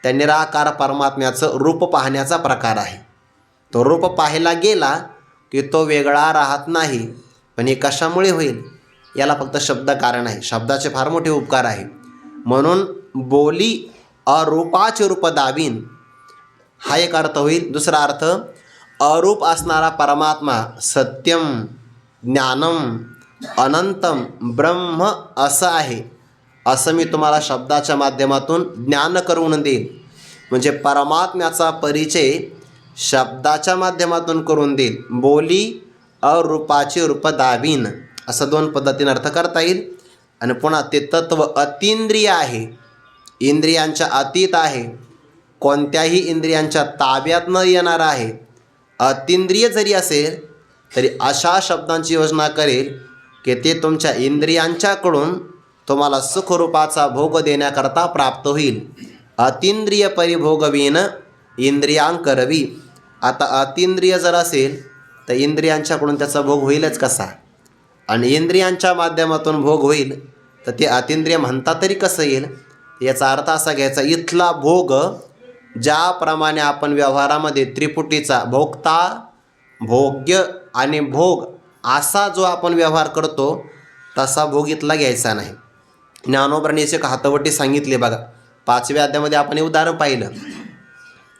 त्या निराकार परमात्म्याचं रूप पाहण्याचा प्रकार आहे. तो रूप पाहायला गेला की तो वेगळा राहत नाही. पण हे कशामुळे होईल? याला फक्त शब्द कारण आहे. शब्दाचे फार मोठे उपकार आहे. म्हणून बोली अरूपाचे रूप दावीन, हा एक अर्थ होईल. दुसरा अर्थ, अरूप असणारा परमात्मा सत्यम, ज्ञानम, अनंतम, ब्रह्म असं आहे. असं मी तुम्हाला शब्दाच्या माध्यमातून ज्ञान करून देईल. म्हणजे परमात्म्याचा परिचय शब्दाच्या माध्यमातून करून देईल. बोली अरूपाचे रूप दावीन, असं 2 पद्धतीने अर्थ करता येईल. आणि पुन्हा ते तत्व अतींद्रिय आहे, इंद्रियांच्या अतीत आहे, कोणत्याही इंद्रियांच्या ताब्यात न येणार आहे. अतींद्रिय जरी असेल तरी अशा शब्दांची योजना करेल की ते तुमच्या इंद्रियांच्याकडून तुम्हाला सुखरूपाचा भोग देण्याकरता प्राप्त होईल. अतींद्रिय परिभोगवीन इंद्रियांकरवी. आता अतींद्रिय जर असेल तर इंद्रियांच्याकडून त्याचा भोग होईलच कसा, आणि इंद्रियांच्या माध्यमातून भोग होईल तर ते अतींद्रिय म्हणता तरी कसं येईल. याचा अर्थ असा घ्यायचा, इथला भोग ज्याप्रमाणे आपण व्यवहारामध्ये त्रिपुटीचा भोक्ता, भोग्य आणि भोग असा जो आपण व्यवहार करतो तसा भोग इथला घ्यायचा नाही. ज्ञानोबरांनी एक हातवटी सांगितले बघा. 5व्या अध्यायामध्ये आपण हे उदाहरण पाहिलं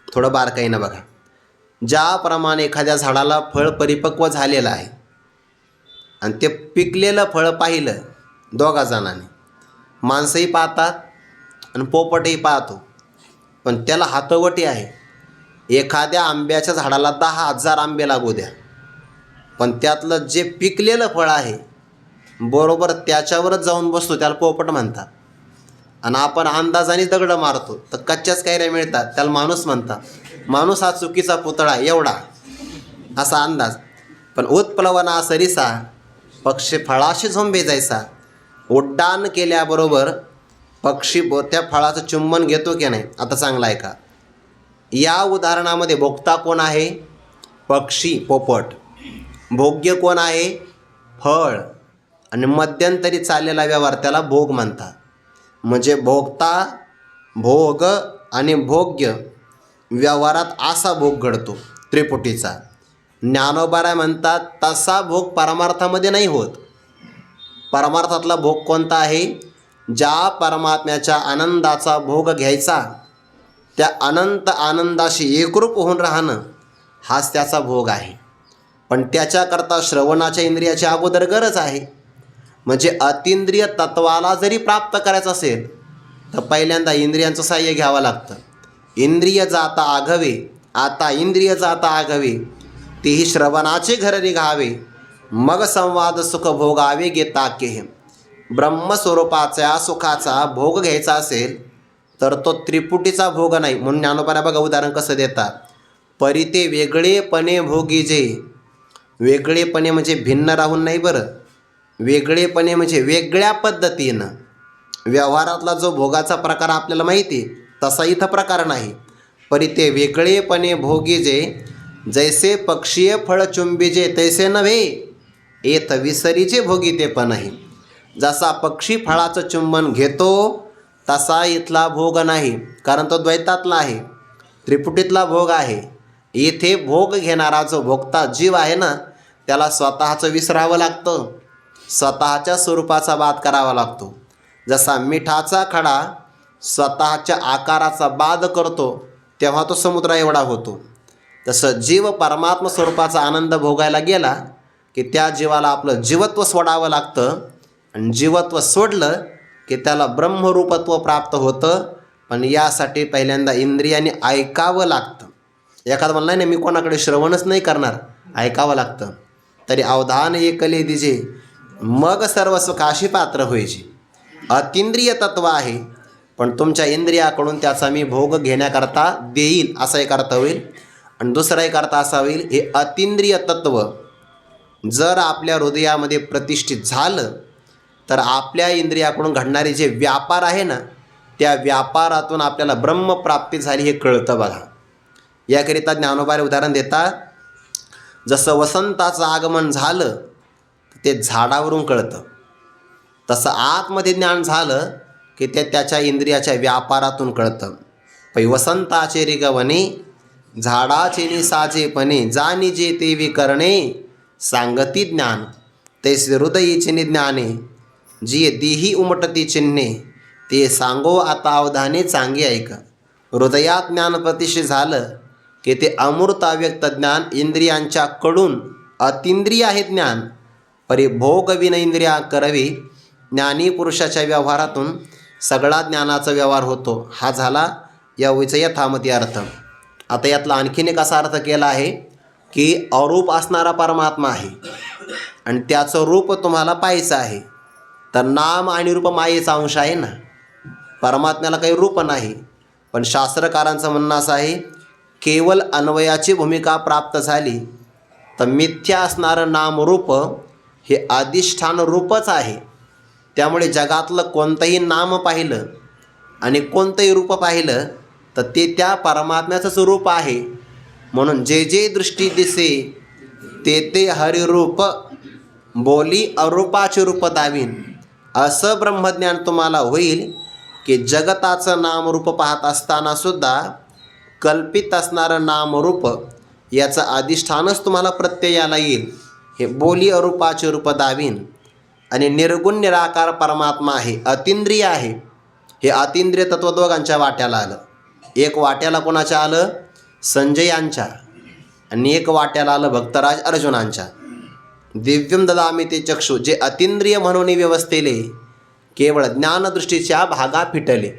थोडं बारकाईनं बघा. ज्याप्रमाणे एखाद्या झाडाला फळ परिपक्व झालेलं आहे आणि ते पिकलेलं फळ पाहिलं 2 जणांनी, माणसंही पाहतात आणि पोपटही पाहतो, पण त्याला हातवटी आहे. एखाद्या आंब्याच्या झाडाला 10,000 आंबे लागू द्या, पण त्यातलं जे पिकलेलं फळ आहे बरोबर त्याच्यावरच जाऊन बसतो, त्याला पोपट म्हणतात. आणि आपण अंदाजाने दगड मारतो तर कच्च्याच कैऱ्या मिळतात, त्याला माणूस म्हणतात. माणूस हा चुकीचा पुतळा एवढा असा अंदाज. पण उत्प्लवना सरिसा, पक्षी फळाशी झोंबे जायचा. उड्डाण केल्याबरोबर पक्षी त्या फळाचं चुंबन घेतो की नाही. आता चांगला आहे का, या उदाहरणामध्ये भोक्ता कोण आहे? पक्षी, पोपट. भोग्य कोण आहे? फळ. आणि मध्यंतरी चाललेला व्यवहार त्याला भोग म्हणतात. म्हणजे भोक्ता, भोग आणि भोग्य व्यवहारात असा भोग घडतो त्रिपुटीचा. ज्ञानोबा म्हणतात तसा भोग परमार्थामध्ये नाही होत. परमार्थातला भोग कोणता आहे? ज्या परमात्म्याच्या आनंदाचा भोग घ्यायचा, त्या अनंत आनंदाशी एकरूप होऊन राहणं हाच त्याचा भोग आहे. पण त्याच्याकरता श्रवणाच्या इंद्रियाची अगोदर गरज आहे. म्हणजे अतींद्रिय तत्वाला जरी प्राप्त करायचं असेल तर पहिल्यांदा इंद्रियांचं साह्य घ्यावं लागतं. इंद्रिय जाता आघवे, आता इंद्रिय जाता आघवे, तेही श्रवणाचे घर निघावे, मग संवाद सुख भोगावे घेता केह. ब्रह्मस्वरूपाच्या सुखाचा भोग घ्यायचा असेल तर तो त्रिपुटीचा भोग नाही. म्हणून ज्ञानोबाने बघा उदाहरण कसं देतात. परिते वेगळेपणे भोगी जे. वेगळेपणे म्हणजे भिन्न राहून नाही बरं, वेगळेपणे म्हणजे वेगळ्या पद्धतीनं. व्यवहारातला जो भोगाचा प्रकार आपल्याला माहिती तसा इथं प्रकार नाही. परिते वेगळेपणे भोगी जे, जैसे पक्षीय फळ चुंबीजे तैसे नव्हे, येत विसरीचे भोगी ते पण आहे. जसा पक्षी फळाचं चुंबन घेतो तसा इथला भोग नाही, कारण तो द्वैतातला आहे, त्रिपुटीतला भोग आहे. इथे भोग घेणारा जो भोगता जीव आहे ना, त्याला स्वतःचं विसरावं लागतं, स्वतःच्या स्वरूपाचा बाद करावा लागतो. जसा मिठाचा खडा स्वतःच्या आकाराचा बाद करतो तेव्हा तो समुद्रा एवढा होतो, तसं जीव परमात्मा स्वरूपाचा आनंद भोगायला गेला की त्या जीवाला आपलं जीवत्व सोडावं लागतं. आणि जीवत्व सोडलं की त्याला ब्रह्मरूपत्व प्राप्त होतं. पण यासाठी पहिल्यांदा इंद्रियाने ऐकावं लागतं. एखादं म्हणलं नाही मी कोणाकडे श्रवणच नाही करणार, ऐकावं लागतं. तरी अवधान एकले दिजे, मग सर्व सुखाशी पात्र व्हायची. अतींद्रिय तत्व आहे, पण तुमच्या इंद्रियाकडून त्याचा मी भोग घेण्याकरता देईल असा एक अर्थ होईल. आणि दुसरा एक अर्थ असा होईल, हे अतींद्रिय तत्व जर आपल्या हृदयामध्ये प्रतिष्ठित झालं तर आपल्या इंद्रियाकडून घडणारे जे व्यापार आहे ना, त्या व्यापारातून आपल्याला ब्रह्मप्राप्ती झाली हे कळतं बघा. याकरिता ज्ञानोबाने उदाहरण देतात. जसं वसंताचं आगमन झालं ते झाडावरून कळतं, तसं आतमध्ये ज्ञान झालं की ते त्याच्या इंद्रियाच्या व्यापारातून कळतं. पै वसंताचे रिगवणे, झाडाचे निसाजेपणे, जाणी जे ते विकरणे, सांगती ज्ञान तैसे हृदयीचे निज्ञाने, जी देही उमटती चिन्हे, ते सांगो आता अवधाने चांगे ऐक. हृदयात ज्ञान प्रतिष्ठित झालं की ते अमूर्त अव्यक्त ज्ञान इंद्रियांच्याकडून, अतींद्रिय आहे ज्ञान, परिभोग विन इंद्रिया करवी, ज्ञानी पुरुषाच्या व्यवहारातून सगळा ज्ञानाचा व्यवहार होतो. हा झाला या ओळीचा यथामती अर्थ. आता यातला आणखीन एक असा अर्थ केला आहे की अरूप असणारा परमात्मा आहे आणि त्याचं रूप तुम्हाला पाहायचं आहे. तर नाम आणि रूप मायेचा अंश आहे ना. परमात्म्याला काही रूप नाही, पण शास्त्रकारांचं म्हणणं असं आहे केवळ अन्वयाची भूमिका प्राप्त झाली तर मिथ्या असणारं नामरूप हे अधिष्ठान रूपच आहे. त्यामुळे जगातलं कोणतंही नाम पाहिलं आणि कोणतंही रूप पाहिलं तर ते त्या परमात्म्याचंच रूप आहे. म्हणून जे जे दृष्टी दिसे ते ते हरिरूप, बोली अरूपाचे रूप दावीन. असं ब्रह्मज्ञान तुम्हाला होईल की जगताचं नामरूप पाहत असतानासुद्धा कल्पित असणारं नामरूप याचं अधिष्ठानच तुम्हाला प्रत्ययाला येईल. हे बोली अरूपाचे रूप दावीन. आणि निर्गुण निराकार परमात्मा आहे, अतींद्रिय आहे. हे अतींद्रिय तत्व दोघांच्या वाट्याला आलं. एक वाट्याला कोणाच्या आलं? संजयांच्या. आणि एक वाट्याला आलं भक्तराज अर्जुनांच्या. दिव्यम ददामि ते चक्षु, जे अतींद्रिय म्हणून व्यवस्थेले केवळ ज्ञानदृष्टीच्या भागा फिटले.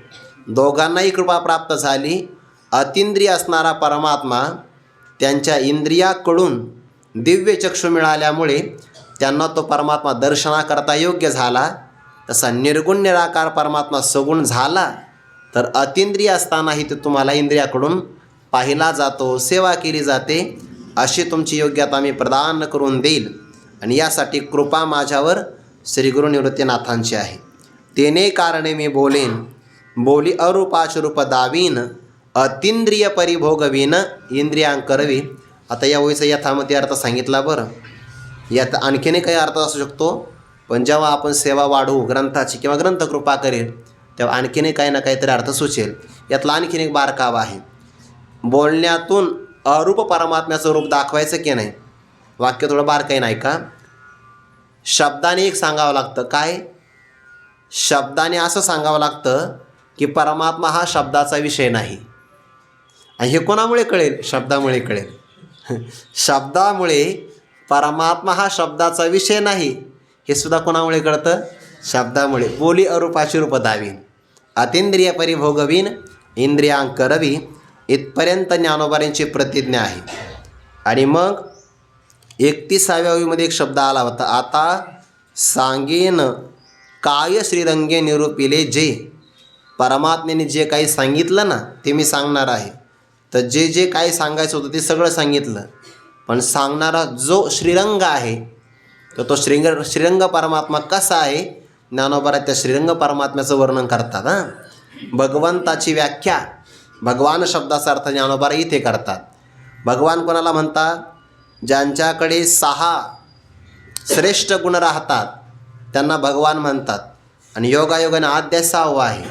दोघांनाही कृपा प्राप्त झाली. अतींद्रिय असणारा परमात्मा त्यांच्या इंद्रियाकडून दिव्य चक्षु मिळाल्यामुळे त्यांना तो परमात्मा दर्शनाकरता योग्य झाला. तसा निर्गुण निराकार परमात्मा सगुण झाला तर अतींद्रिय असतानाही ते तुम्हाला इंद्रियाकडून पाहिला जातो, सेवा केली जाते. अशी तुमची योग्यता मी प्रदान करून देईल. आणि यासाठी कृपा माझ्यावर श्री गुरु निवृत्तीनाथांची आहे. तेने कारणे मी बोलेन, बोली अरूपाचे रूप दावीन, अतींद्रिय परिभोगवीन इंद्रियांकरवी. आता या ओळीचा यथामती अर्थ सांगितला. बरं, यात आणखीनही काही अर्थ असू शकतो, पण जेव्हा आपण सेवा वाढवू ग्रंथाची किंवा ग्रंथकृपा करेल तेव्हा आणखीनही काही ना काहीतरी अर्थ सुचेल. यातला आणखीन एक बारकावा आहे. बोलण्यातून अरूप परमात्म्याचं रूप दाखवायचं की नाही, वाक्य थोडं बारकाईनं ऐका. शब्दाने एक सांगावं लागतं. काय? शब्दाने असं सांगावं लागतं की परमात्मा हा शब्दाचा विषय नाही. आणि हे कोणामुळे कळेल? शब्दामुळे कळेल. शब्दामुळे परमात्मा हा शब्दाचा विषय नाही हे सुद्धा कोणामुळे कळतं? शब्दामुळे. बोली अरूपाचे रूप दावीन, अतींद्रिय परिभोगवीन इंद्रियांकरवी, इथपर्यंत ज्ञानोबांची प्रतिज्ञा आहे. आणि मग 31व्या ओळीमध्ये एक शब्द आला होता, आता सांगेन काय श्रीरंगे निरूपिले. जे परमात्म्याने जे काही सांगितलं ना ते मी सांगणार आहे. तर जे जे काही सांगायचं होतं ते सगळं सांगितलं, पण सांगणारा जो श्रीरंग आहे तर तो श्रीरंग परमात्मा कसा आहे, ज्ञानोबा त्या श्रीरंग परमात्म्याचं वर्णन करतात. भगवंताची व्याख्या, भगवान शब्दाचा अर्थ ज्ञानोबा इथे करतात. भगवान कोणाला म्हणतात? ज्यांच्याकडे 6 श्रेष्ठ गुण राहतात त्यांना भगवान म्हणतात. आणि योगायोगाने अध्याय 6वा आहे.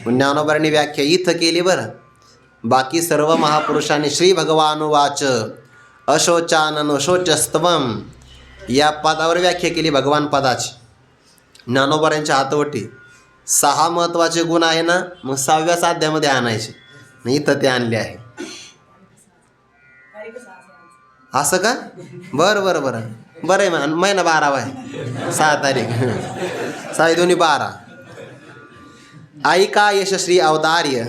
ज्ञानोबांनी व्याख्या इथं केली. बरं, बाकी सर्व महापुरुषांनी श्री भगवानुवाच अशोचानन शोचस्तवम या पदावर व्याख्या केली भगवान पदाची. ज्ञानोबांच्या हातवटी 6 महत्त्वाचे गुण आहे ना, मग 6व्याच अध्यायामध्ये आणायचे. इथं ते आणले आहे. असं का? बरं बरं बरं बरं आहे. महिना 12वा आहे, 6 तारीख, 6 दोन्ही 12. ऐका यशश्री अवतार्य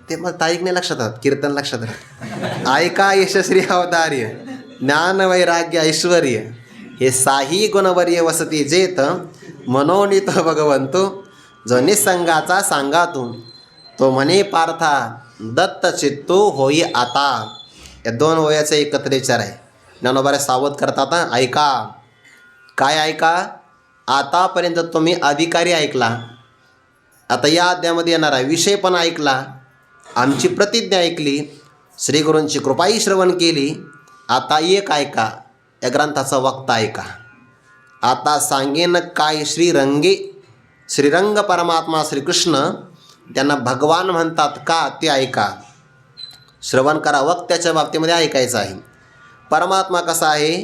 ते मग तारीख नाही लक्षात राहत, कीर्तन लक्षात राहत. ऐका यशश्री अवतार्य ज्ञान वैराग्य ऐश्वर्य हे 6 गुणवर्य वसती जेत, मनोनीत भगवंतो जो निसंगाचा सांगातून, तो म्हणे पार्था दत्त चित्तो होई आता. या 2 वयाचा एकत्र विचार आहे. ज्ञानोबा सावध करतात. ऐका. काय ऐका? आतापर्यंत तुम्ही अधिकारी ऐकला, आता या अध्यायामध्ये येणारा विषय पण ऐकला, आमची प्रतिज्ञा ऐकली, श्रीगुरूंची कृपाही श्रवण केली. आता एक ऐका, या ग्रंथाचा वक्ता ऐका. आता सांगेन काय श्रीरंगे, श्रीरंग परमात्मा श्रीकृष्ण त्यांना भगवान म्हणतात का ते ऐका. श्रवण करा. वक्त्याच्या बाबतीमध्ये ऐकायचं आहे. परमात्मा कसा आहे?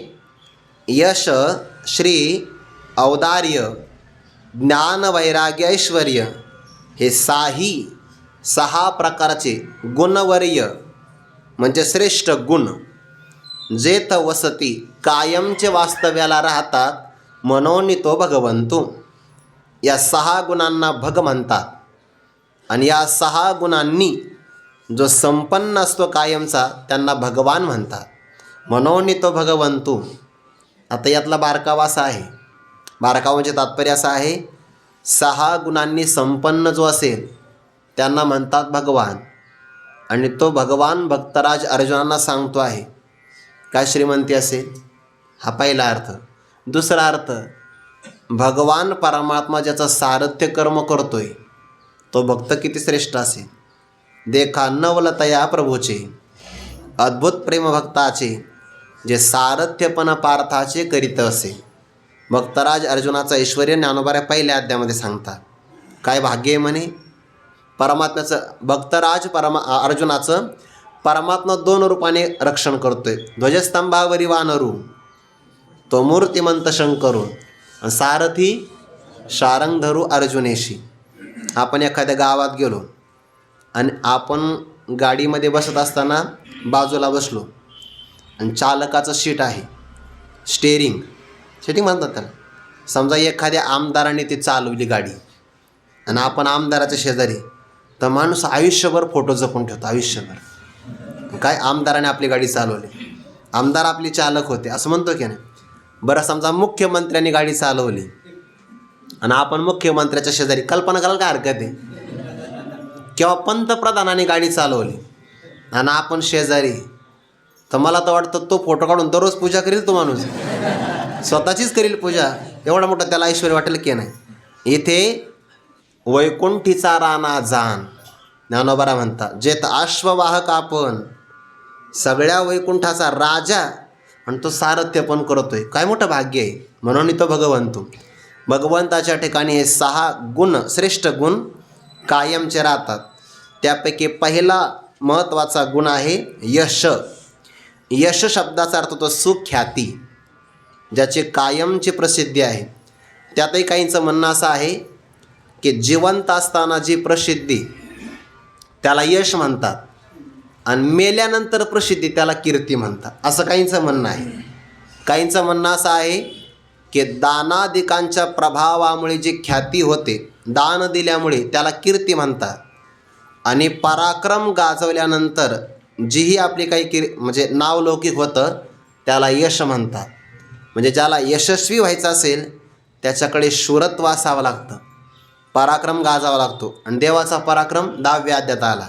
यश, श्री, औदार्य, ज्ञान वैराग्य ऐश्वर्य हे 6 प्रकारचे गुणवर्य म्हणजे श्रेष्ठ गुण जेथ वसती कायमचे वास्तव्याला राहतात, मनोनितो भगवंतु. या 6 गुणांना भग म्हणतात. आणि या 6 गुणांनी जो संपन्न असतो कायमचा त्यांना भगवान म्हणतात. मनोनितो भगवंतु. आता यातला बारकावा असा आहे, बारकावा म्हणजे तात्पर्य असं आहे, 6 गुणांनी संपन्न जो असेल त्यांना म्हणतात भगवान. आणि तो भगवान भक्तराज अर्जुनांना सांगतो आहे. काय श्रीमंती असेल? हा पहिला अर्थ. दुसरा अर्थ, भगवान परमात्मा ज्याचं सारथ्य कर्म करतोय तो भक्त किती श्रेष्ठ असेल. देखा नवलतया प्रभूचे, अद्भुत प्रेमभक्ताचे, जे सारथ्यपण पार्थाचे करीत असे. भक्तराज अर्जुनाचं ऐश्वर्य ज्ञानोबाऱ्या पहिल्या अध्यायामध्ये सांगतात. काय भाग्य आहे म्हणे परमात्म्याचं. भक्तराज अर्जुनाचं परमात्मा 2 रूपाने रक्षण करतोय. ध्वजस्तंभावरी वानरू तो मूर्तिमंत शंकरू, सारथी शारंग धरू अर्जुनेशी. आपण एखाद्या गावात गेलो आणि आपण गाडीमध्ये बसत असताना बाजूला बसलो आणि चालकाचं सीट आहे, स्टेरिंग म्हणतात त्याला. समजा एखाद्या आमदाराने ती चालवली गाडी आणि आपण आमदाराच्या शेजारी, तर माणूस आयुष्यभर फोटो जपून ठेवतो. आयुष्यभर काय आमदाराने आपली गाडी चालवली, आमदार आपली चालक होते असं म्हणतो की नाही. बरं, समजा मुख्यमंत्र्यांनी गाडी चालवली आणि आपण मुख्यमंत्र्याच्या शेजारी, कल्पना करायला काय हरकत आहे. किंवा पंतप्रधानाने गाडी चालवली आणि आपण शेजारी, तर मला तर वाटतं तो फोटो काढून दररोज पूजा करेल तो माणूस, स्वतःचीच करील पूजा. एवढा मोठा त्याला ऐश्वर्य वाटेल की नाही. इथे वैकुंठीचा राणा जाण ज्ञानोबा म्हणतात, जेत अश्ववाहक आपण, सगळ्या वैकुंठाचा राजा आणि तो सारथ्य पण करतोय. काय मोठं भाग्य आहे. म्हणून तो भगवंतू. भगवंताच्या ठिकाणी हे 6 गुण, श्रेष्ठ गुण कायमचे राहतात. त्यापैकी पहिला महत्त्वाचा गुण आहे यश. यश शब्दाचा अर्थ तो सुख्याती, ज्याची कायमची प्रसिद्धी आहे. त्यातही काहींचं म्हणणं असं आहे की जिवंत असताना जी प्रसिद्धी त्याला यश म्हणतात आणि मेल्यानंतर प्रसिद्धी त्याला कीर्ती म्हणतात, असं काहींचं म्हणणं आहे. काहींचं म्हणणं असं आहे की दानादिकांच्या प्रभावामुळे जी ख्याती होते, दान दिल्यामुळे त्याला कीर्ती म्हणतात. आणि पराक्रम गाजवल्यानंतर जीही आपली काही म्हणजे नावलौकिक होतं त्याला यश म्हणतात. म्हणजे ज्याला यशस्वी व्हायचं असेल त्याच्याकडे शूरत्व असावं लागतं, पराक्रम गाजावा लागतो. आणि देवाचा पराक्रम 10व्या अध्यायात आला.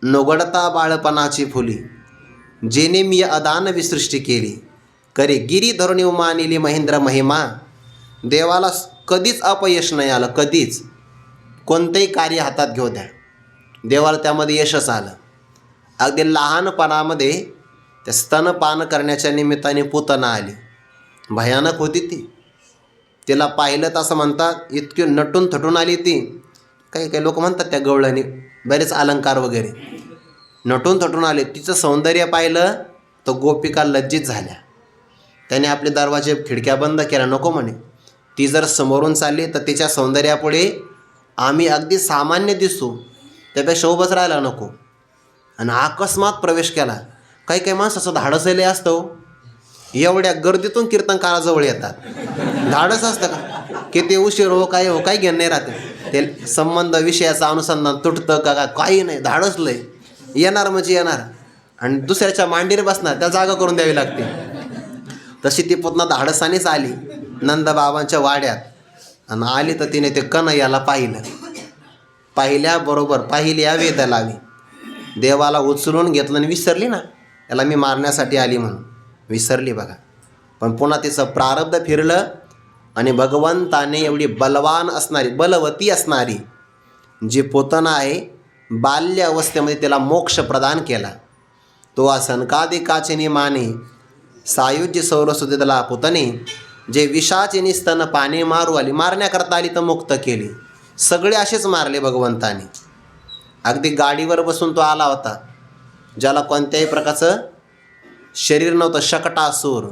नोगडता बाळपणाची फुली, जेने मी अदान विसृष्टी केली, करे गिरी धरुणी मानिली महेंद्र महिमा. देवाला कधीच अपयश नाही आलं, कधीच. कोणतंही कार्य हातात घेऊ द्या, देवाला त्यामध्ये यशच आलं. अगदी लहानपणामध्ये त्या स्तनपान करण्याच्या निमित्ताने पुतना आली, भयानक होती ती. तिला पाहिलं तर असं म्हणतात इतकी नटून थटून आली ती. काही काही लोक म्हणतात त्या गवळणी बरेच अलंकार वगैरे, नटून थटून आले. तिचं सौंदर्य पाहिलं तर गोपिका लज्जित झाल्या. त्याने आपले दरवाजे खिडक्या बंद केल्या, नको म्हणे. ती जर समोरून चालली तर तिच्या सौंदर्यापुढे आम्ही अगदी सामान्य दिसू, त्यापेक्षा उभंच राहायला नको. आणि अकस्मात प्रवेश केला. काही काही माणसाचं धाडस लय असतं. एवढ्या गर्दीतून कीर्तनकाराजवळ येतात, धाडस असतं का? किती उशीर हो काय घेणं नाही राहते. ते संबंध विषयाचं अनुसंधान तुटतं का काही नाही, धाडस लय. येणार म्हणजे येणार आणि दुसऱ्याच्या मांडीवर बसणार, त्या जागा करून द्यावी लागते. तशी ती पुतना धाडसानेच आली नंदबाबांच्या वाड्यात आणि आली तर तिने ते कन्हैयाला पाहिलं. पाहिल्याबरोबर पाहिली या वेद लावी, देवाला उचलून घेतलं आणि विसरली ना, याला मी मारण्यासाठी आली म्हणून विसरली बघा. पण पुन्हा तिचं प्रारब्ध फिरलं आणि भगवंताने एवढी बलवान असणारी, बलवती असणारी जी पोतना आहे, बाल्य अवस्थेमध्ये तिला मोक्ष प्रदान केला. तो सनकादिकाचे निमाने सायुज्य सौरसुदिदला पुतने, जे विषाचे निस्तन पाने मारू आली, मारण्याकरता आली तर मुक्त केली. सगळे असेच मारले भगवंताने. अगदी गाडीवर बसून तो आला होता, ज्याला कोणत्याही प्रकारचं शरीर नव्हतं, शकटासूर.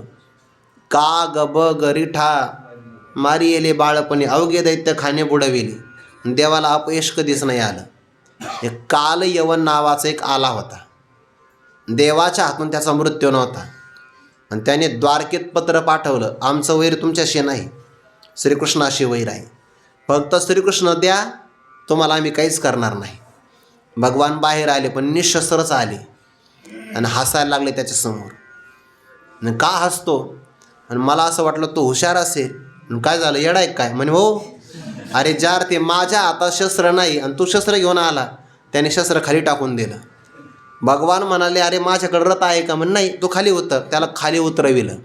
का गब गरिठा मारी येले बाळपणी, अवघे दैत्य खाणे बुडविली. देवाला अपयश कधीच नाही आलं. एक काल यवन नावाचा एक आला होता, देवाच्या हातून त्याचा मृत्यू नव्हता. आणि त्याने द्वारकेत पत्र पाठवलं, आमचं वैर तुमच्याशी नाही, श्रीकृष्णाशी वैर आहे, फक्त श्रीकृष्ण द्या, तुम्हाला आम्ही काहीच करणार नाही. भगवान बाहेर आले पण निशस्त्रच आले आणि हसायला लागले त्याच्यासमोर. आणि का हसतो? आणि मला असं वाटलं तो हुशार असेल. आणि काय झालं, येडा आहे काय? म्हणे हो, अरे जार ते माझ्या हातात शस्त्र नाही आणि तू शस्त्र घेऊन आला. त्याने शस्त्र खाली टाकून दिलं. भगवान म्हणाले, अरे माझ्याकडे रथ आहे का? म्हणे नाही, तू खाली उतर. त्याला खाली उतरविलं,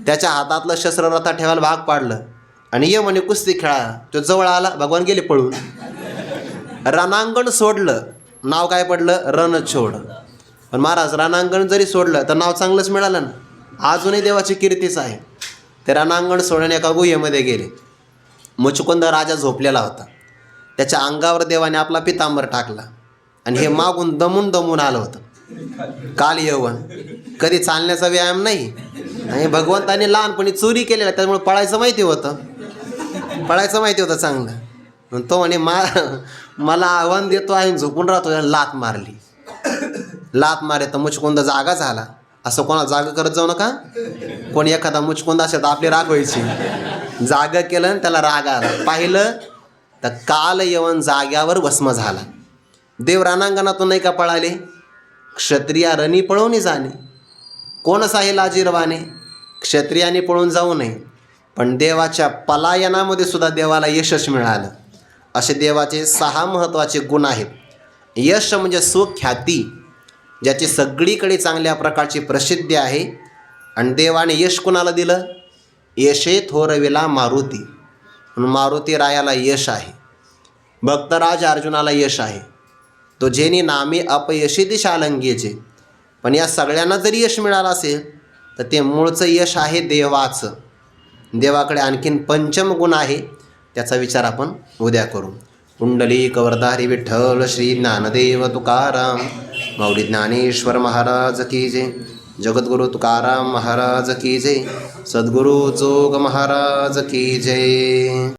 त्याच्या हातातलं शस्त्र रथात ठेवायला भाग पाडलं आणि ये म्हणे कुस्ती खेळा. तो जवळ आला, भगवान गेले पळून. रणांगण सोडलं, नाव काय पडलं? रणछोड. पण महाराज रणांगण जरी सोडलं तर नाव चांगलंच मिळालं ना, अजूनही देवाची कीर्तीच आहे. ते रणांगण सोडून एका गुहेमध्ये गेले. मुचकुंद राजा झोपलेला होता. त्याच्या अंगावर देवाने आपला पितांबर टाकला आणि हे मागून दमून दमून आलं होतं. काल यवन, कधी चालण्याचा व्यायाम नाही. आणि भगवंताने लहानपणी चोरी केलेला, त्यामुळे पळायचं माहिती होतं चांगलं. तो म्हणे मला आव्हान देतो आहे, झोपून राहतो. लात मारली. लात मारे तर मुचकुंद जागा झाला. असं कोणाला जागा करत जाऊ नका. कोणी एखादा मुचकुंद असेल तर आपली राग व्हायची. जागा केलं आणि त्याला राग आला. पाहिलं तर काल यवन जाग्यावर भस्म झाला. देव रणांगणातून नाही का पळाले? क्षत्रिया रणी पळवून जाणे. कोणच आहे लाजीरवाने? क्षत्रियाने पळून जाऊ नये. पण देवाच्या पलायनामध्ये सुद्धा देवाला यशच मिळालं. असे देवाचे 6 महत्त्वाचे गुण आहेत. यश म्हणजे सुख्याती, ज्याची सगळीकडे चांगल्या प्रकारची प्रसिद्धी आहे. आणि देवाने यश कुणाला दिलं? यशे थोरविला मारुती. म्हणून मारुती रायाला यश आहे. भक्तराज अर्जुनाला यश आहे. तो जेनी नामे अपयशी दिशालंगीचे. पण या सगळ्यांना जरी यश मिळालं असेल तर ते मूळचं यश आहे देवाचं. देवाकडे आणखीन पंचम गुण आहे, त्याचा विचार आपण उद्या करू. कुंडलिक वरदारी विठ्ठल श्री ज्ञानदेव तुकाराम माऊली ज्ञानेश्वर महाराज की जय. जगद्गुरु तुकाराम महाराज की जय. सद्गुरु जोग महाराज की जय.